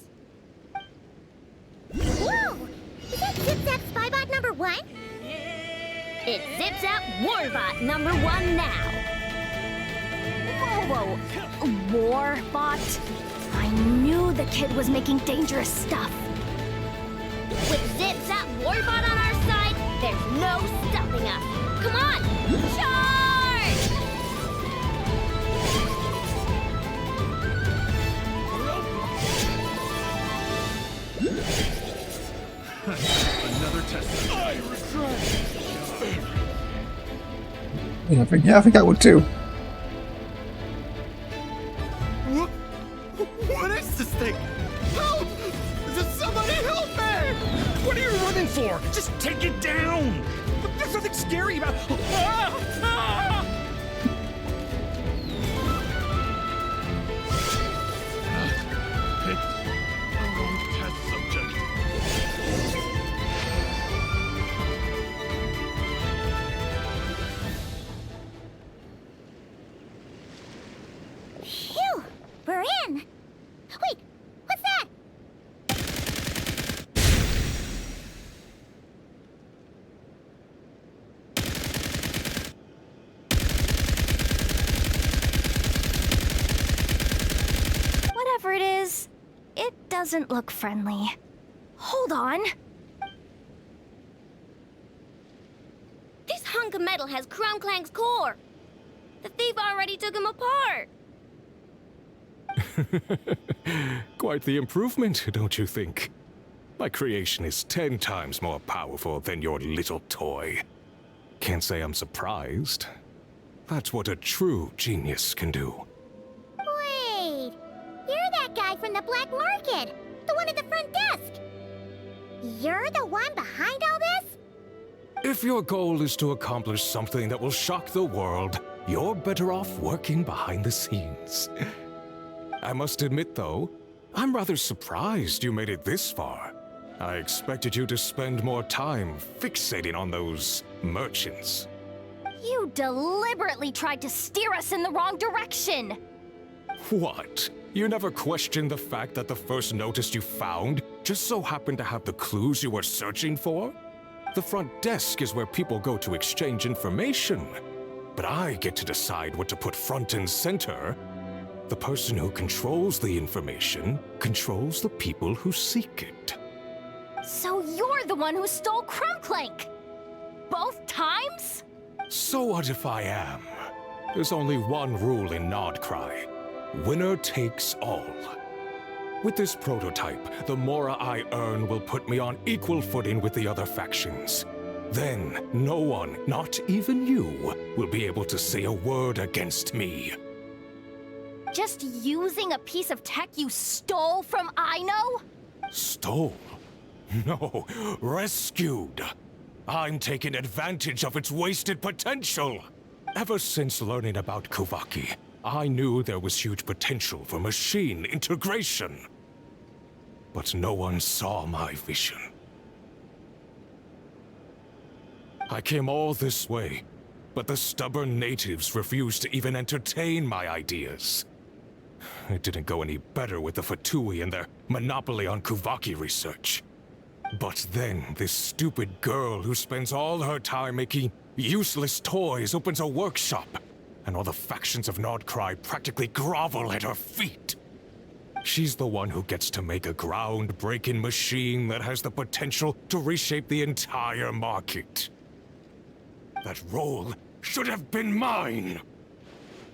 Whoa! Is that Zip-Zap Spybot number 1?
It's Zip-Zap Warbot number 1 now.
Whoa, Warbot? I knew the kid was making dangerous stuff.
With Zip-Zap Warbot on our side, there's no stopping us. Come on, charge!
Another test. I regret.
Yeah, I think I would too.
What is this thing? Help! Somebody help me! What are you running for? Just take it down! There's nothing scary about... Ah! Ah! Picked the wrong test subject.
Phew! We're in! Wait! What's that?
Whatever it is, it doesn't look friendly. Hold on.
This hunk of metal has Krumklang's core. The thief already took him apart.
Quite the improvement, don't you think? My creation is 10 times more powerful than your little toy. Can't say I'm surprised. That's what a true genius can do.
Wait! You're that guy from the black market! The one at the front desk! You're the one behind all this?
If your goal is to accomplish something that will shock the world, you're better off working behind the scenes. I must admit, though, I'm rather surprised you made it this far. I expected you to spend more time fixating on those merchants.
You deliberately tried to steer us in the wrong direction!
What? You never questioned the fact that the first notice you found just so happened to have the clues you were searching for? The front desk is where people go to exchange information. But I get to decide what to put front and center. The person who controls the information controls the people who seek it.
So you're the one who stole Krumklank! Both times?
So what if I am? There's only one rule in Nod-Krai. Winner takes all. With this prototype, the Mora I earn will put me on equal footing with the other factions. Then, no one, not even you, will be able to say a word against me.
Just using a piece of tech you stole from Aino?
Stole? No, rescued. I'm taking advantage of its wasted potential. Ever since learning about Kuvaki, I knew there was huge potential for machine integration. But no one saw my vision. I came all this way, but the stubborn natives refused to even entertain my ideas. It didn't go any better with the Fatui and their monopoly on Kuvaki research. But then, this stupid girl who spends all her time making useless toys opens a workshop, and all the factions of Nod-Krai practically grovel at her feet. She's the one who gets to make a groundbreaking machine that has the potential to reshape the entire market. That role should have been mine!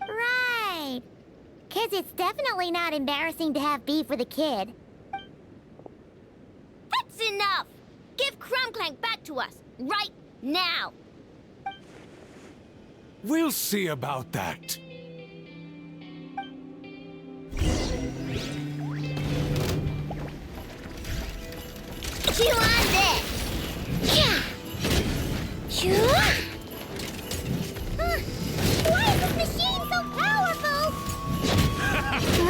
Right. 'Cause it's definitely not embarrassing to have beef with a kid.
That's enough! Give Krumklank back to us, right now!
We'll see about that.
Chew on this! Yeah! Chew!
Why is this machine so powerful?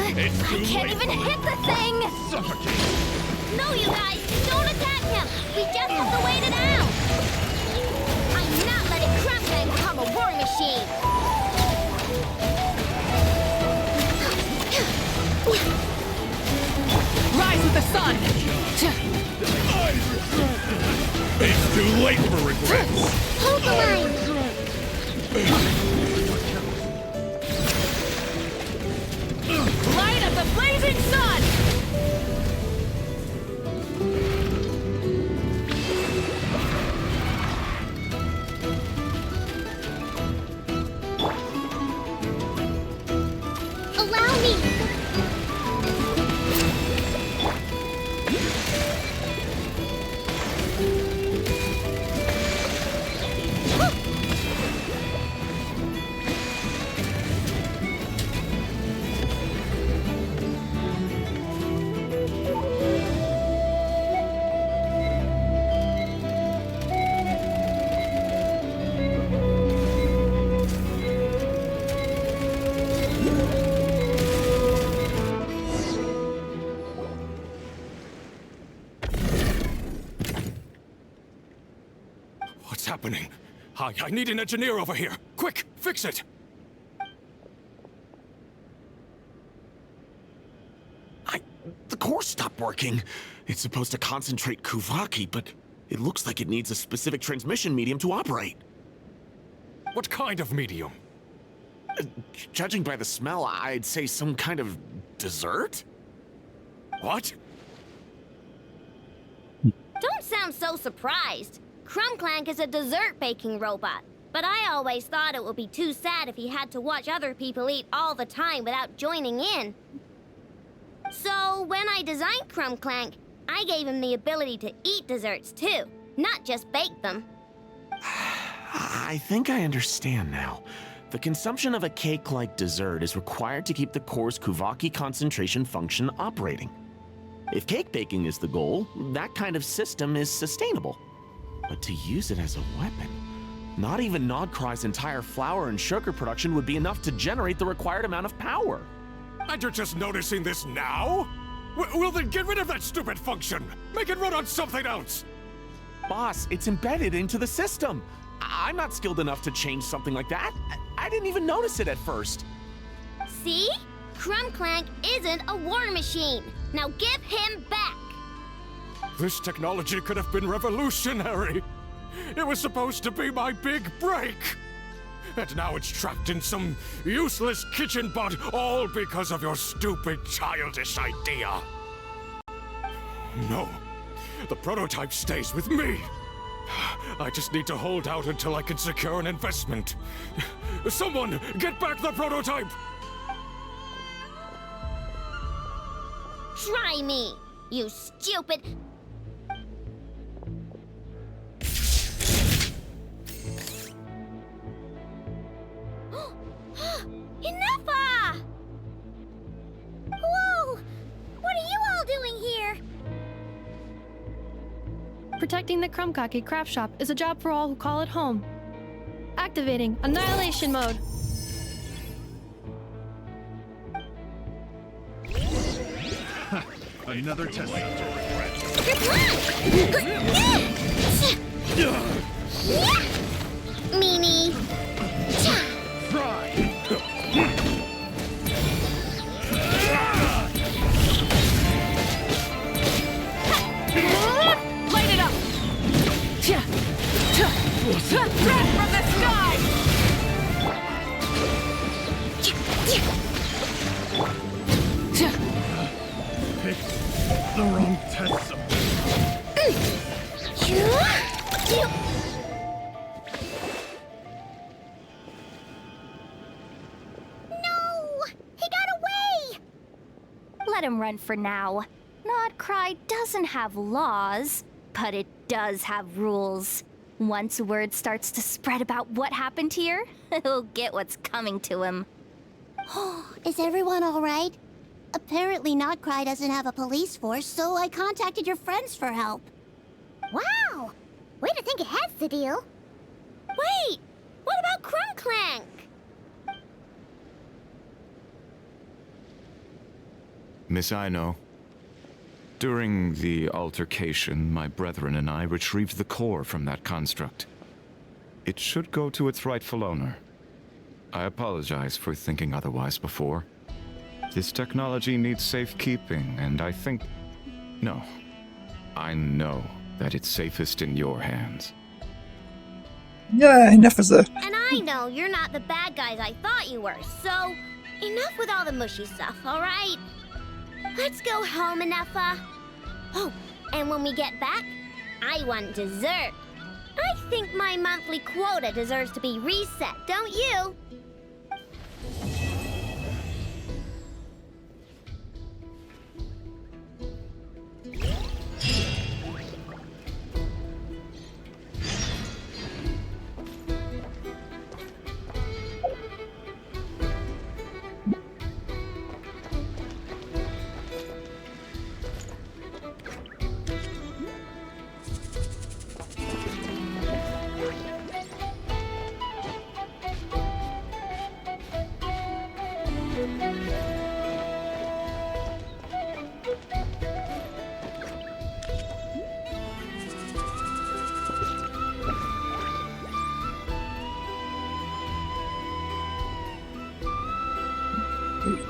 I can't even hit the thing!
No, you guys! Don't attack him! We just have to wait it out! I'm not letting Krumklank become a war machine!
Rise with the sun!
It's too late for regrets!
Hold the line!
Light of the blazing sun!
Allow me!
What's happening? I need an engineer over here. Quick, fix it!
The core stopped working. It's supposed to concentrate Kuvaki, but it looks like it needs a specific transmission medium to operate.
What kind of medium?
Judging by the smell, I'd say some kind of dessert?
What?
Don't sound so surprised. Krumklank is a dessert baking robot, but I always thought it would be too sad if he had to watch other people eat all the time without joining in. So when I designed Krumklank, I gave him the ability to eat desserts too, not just bake them.
I think I understand now. The consumption of a cake-like dessert is required to keep the core's Kuvaki concentration function operating. If cake baking is the goal, that kind of system is sustainable. But to use it as a weapon, not even Nod-Krai's entire flour and sugar production would be enough to generate the required amount of power.
And you're just noticing this now? Well then get rid of that stupid function! Make it run on something else!
Boss, it's embedded into the system. I'm not skilled enough to change something like that. I didn't even notice it at first.
See? Clank isn't a war machine. Now give him back.
This technology could have been revolutionary. It was supposed to be my big break. And now it's trapped in some useless kitchen bot, all because of your stupid, childish idea. No, the prototype stays with me. I just need to hold out until I can secure an investment. Someone, get back the prototype!
Try me, you stupid... Enough!
Whoa! What are you all doing here?
Protecting the Krumkake craft shop is a job for all who call it home. Activating Annihilation Mode.
Another test.
Meanie.
Light it up! Threat from the sky!
Picked the wrong test.
No! He got away!
Let him run for now. Nod-Krai doesn't have laws, but it does have rules. Once word starts to spread about what happened here, he'll get what's coming to him.
Is everyone all right? Apparently Nod-Krai doesn't have a police force, so I contacted your friends for help. Wow! Way to think ahead, Sadil.
Wait! What about Clank?
Miss Aino, during the altercation, my brethren and I retrieved the core from that construct. It should go to its rightful owner. I apologize for thinking otherwise before. This technology needs safekeeping, and I think... No. I know that it's safest in your hands.
Yeah, enough is the...
And I know you're not the bad guys I thought you were, so enough with all the mushy stuff, alright? Let's go home, Enougha. Oh, and when we get back, I want dessert. I think my monthly quota deserves to be reset, don't you?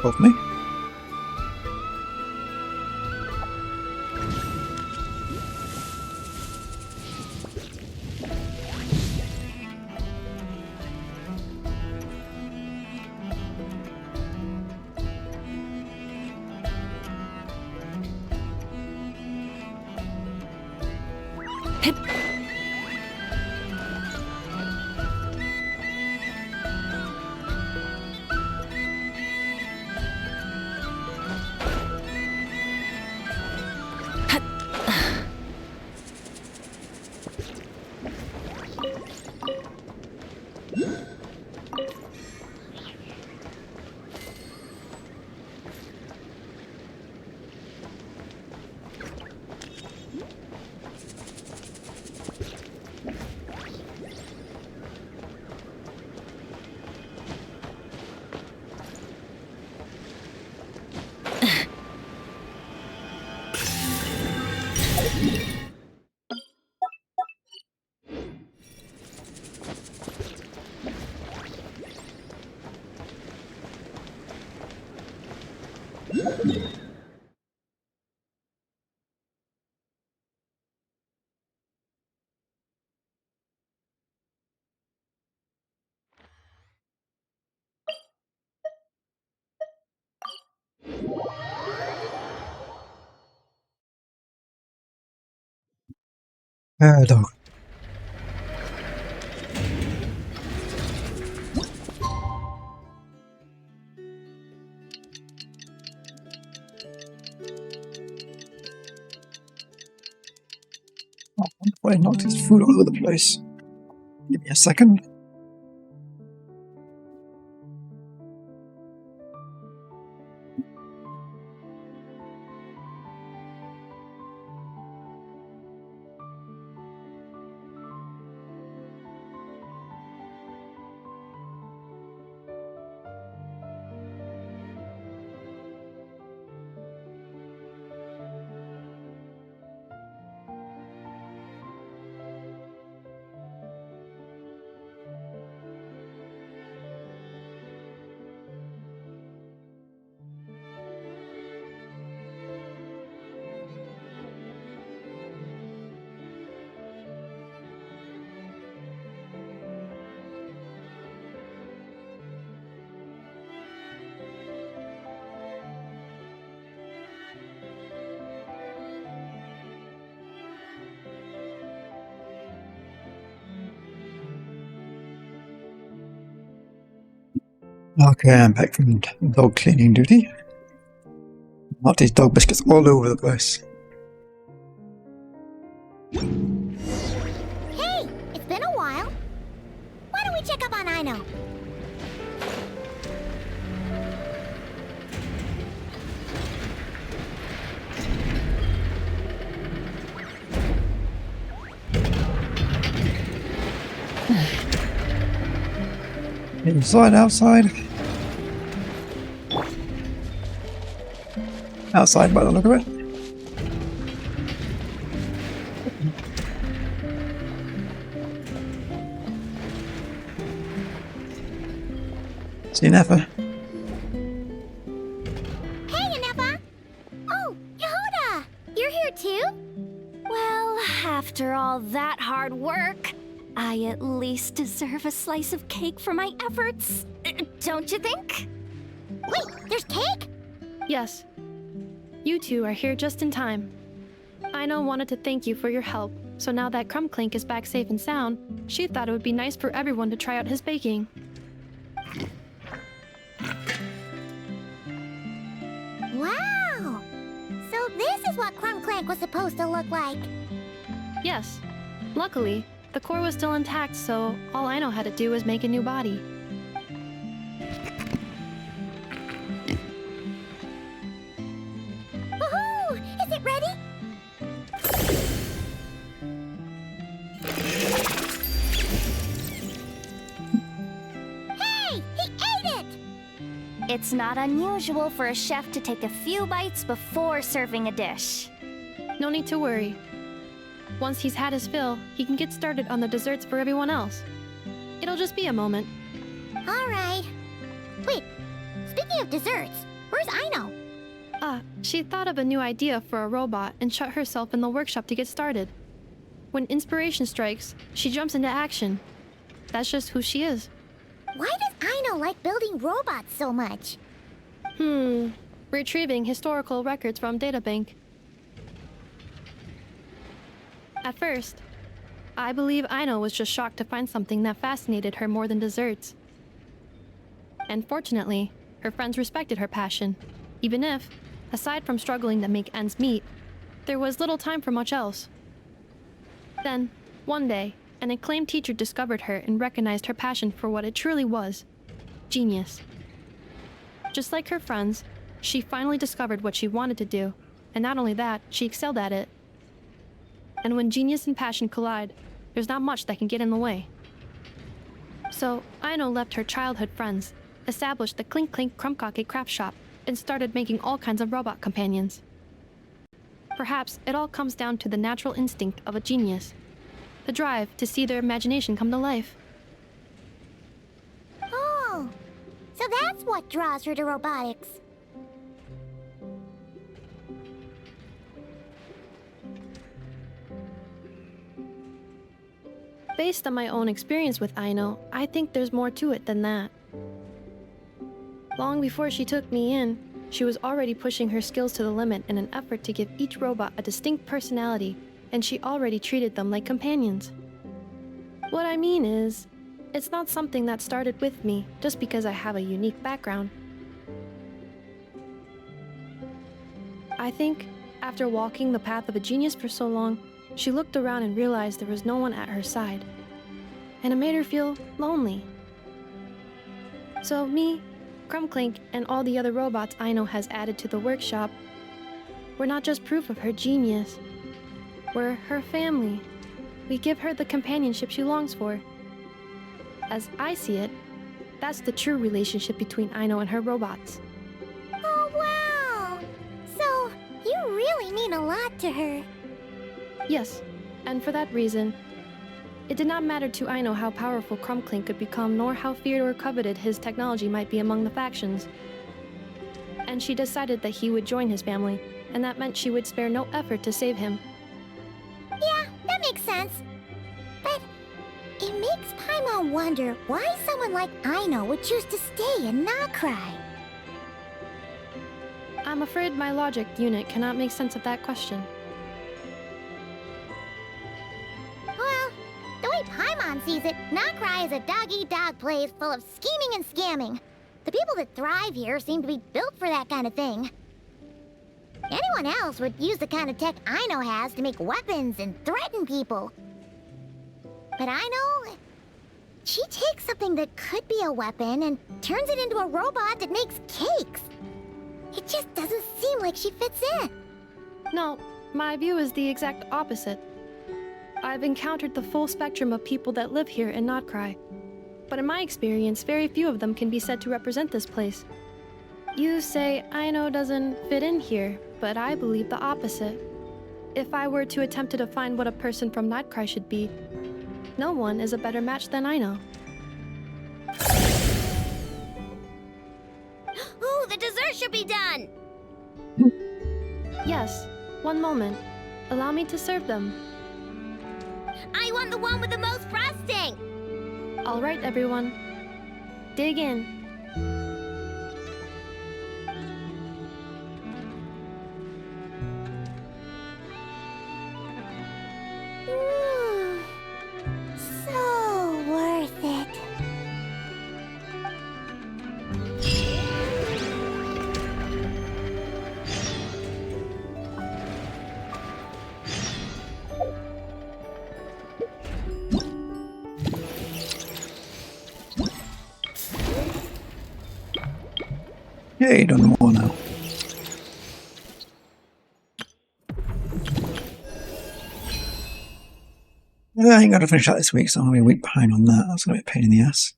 Of me. Dog. Why not his food all over the place? Give me a second. Okay, I'm back from dog cleaning duty. Not these dog biscuits all over the place.
Hey, it's been a while. Why don't we check up on Aino?
Inside, outside. Outside by the look of it. See Nefa.
Hey, Nefa! Oh, Yehuda! You're here too?
Well, after all that hard work, I at least deserve a slice of cake for my efforts. Don't you think?
Wait, there's cake?
Yes. You two are here just in time. Aino wanted to thank you for your help, so now that Crumb Clink is back safe and sound, she thought it would be nice for everyone to try out his baking.
Wow! So this is what Crumb Clank was supposed to look like.
Yes. Luckily, the core was still intact, so all Aino had to do was make a new body.
Woohoo! Is it ready? Hey! He ate it!
It's not unusual for a chef to take a few bites before serving a dish.
No need to worry. Once he's had his fill, he can get started on the desserts for everyone else. It'll just be a moment.
Alright. Wait, speaking of desserts, where's Aino?
She thought of a new idea for a robot and shut herself in the workshop to get started. When inspiration strikes, she jumps into action. That's just who she is.
Why does Aino like building robots so much?
Retrieving historical records from databank. At first, I believe Aino was just shocked to find something that fascinated her more than desserts. And fortunately, her friends respected her passion, even if, aside from struggling to make ends meet, there was little time for much else. Then, one day, an acclaimed teacher discovered her and recognized her passion for what it truly was: genius. Just like her friends, she finally discovered what she wanted to do, and not only that, she excelled at it. And when genius and passion collide, there's not much that can get in the way. So, Aino left her childhood friends, established the Clink Clink Crumbkake craft shop, and started making all kinds of robot companions. Perhaps it all comes down to the natural instinct of a genius, the drive to see their imagination come to life.
Oh, so that's what draws her to robotics.
Based on my own experience with Aino, I think there's more to it than that. Long before she took me in, she was already pushing her skills to the limit in an effort to give each robot a distinct personality and she already treated them like companions. What I mean is, it's not something that started with me just because I have a unique background. I think, after walking the path of a genius for so long, she looked around and realized there was no one at her side. And it made her feel lonely. So me, Crumbclink, and all the other robots Aino has added to the workshop, we're not just proof of her genius. We're her family. We give her the companionship she longs for. As I see it, that's the true relationship between Aino and her robots.
Oh, wow! So, you really mean a lot to her.
Yes, and for that reason, it did not matter to Aino how powerful Crumbclink could become, nor how feared or coveted his technology might be among the factions. And she decided that he would join his family, and that meant she would spare no effort to save him.
Yeah, that makes sense. But it makes Paimon wonder why someone like Aino would choose to stay in Nod-Krai.
I'm afraid my logic unit cannot make sense of that question.
Well, the way Paimon sees it, Nod-Krai is a dog-eat-dog place full of scheming and scamming. The people that thrive here seem to be built for that kind of thing. Anyone else would use the kind of tech Aino has to make weapons and threaten people. But Aino, she takes something that could be a weapon and turns it into a robot that makes cakes. It just doesn't seem like she fits in.
No, my view is the exact opposite. I've encountered the full spectrum of people that live here in Nod-Krai. But in my experience, very few of them can be said to represent this place. You say Aino doesn't fit in here, but I believe the opposite. If I were to attempt to define what a person from Nod-Krai should be, no one is a better match than Aino.
Ooh, the dessert should be done!
Yes, one moment. Allow me to serve them.
I want the one with the most frosting!
All right, everyone. Dig in.
So worth it.
Yay, done more now. I ain't got to finish that this week, so I'm going to be a week behind on that. That's going to be a pain in the ass.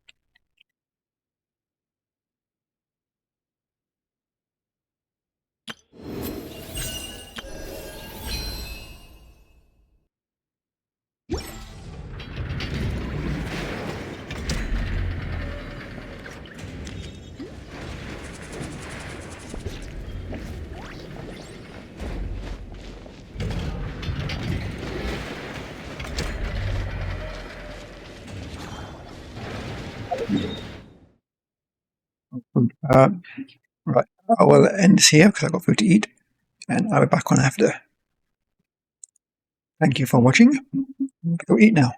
Right, I will end this here because I've got food to eat, and I'll be back on after. Thank you for watching. Go eat now.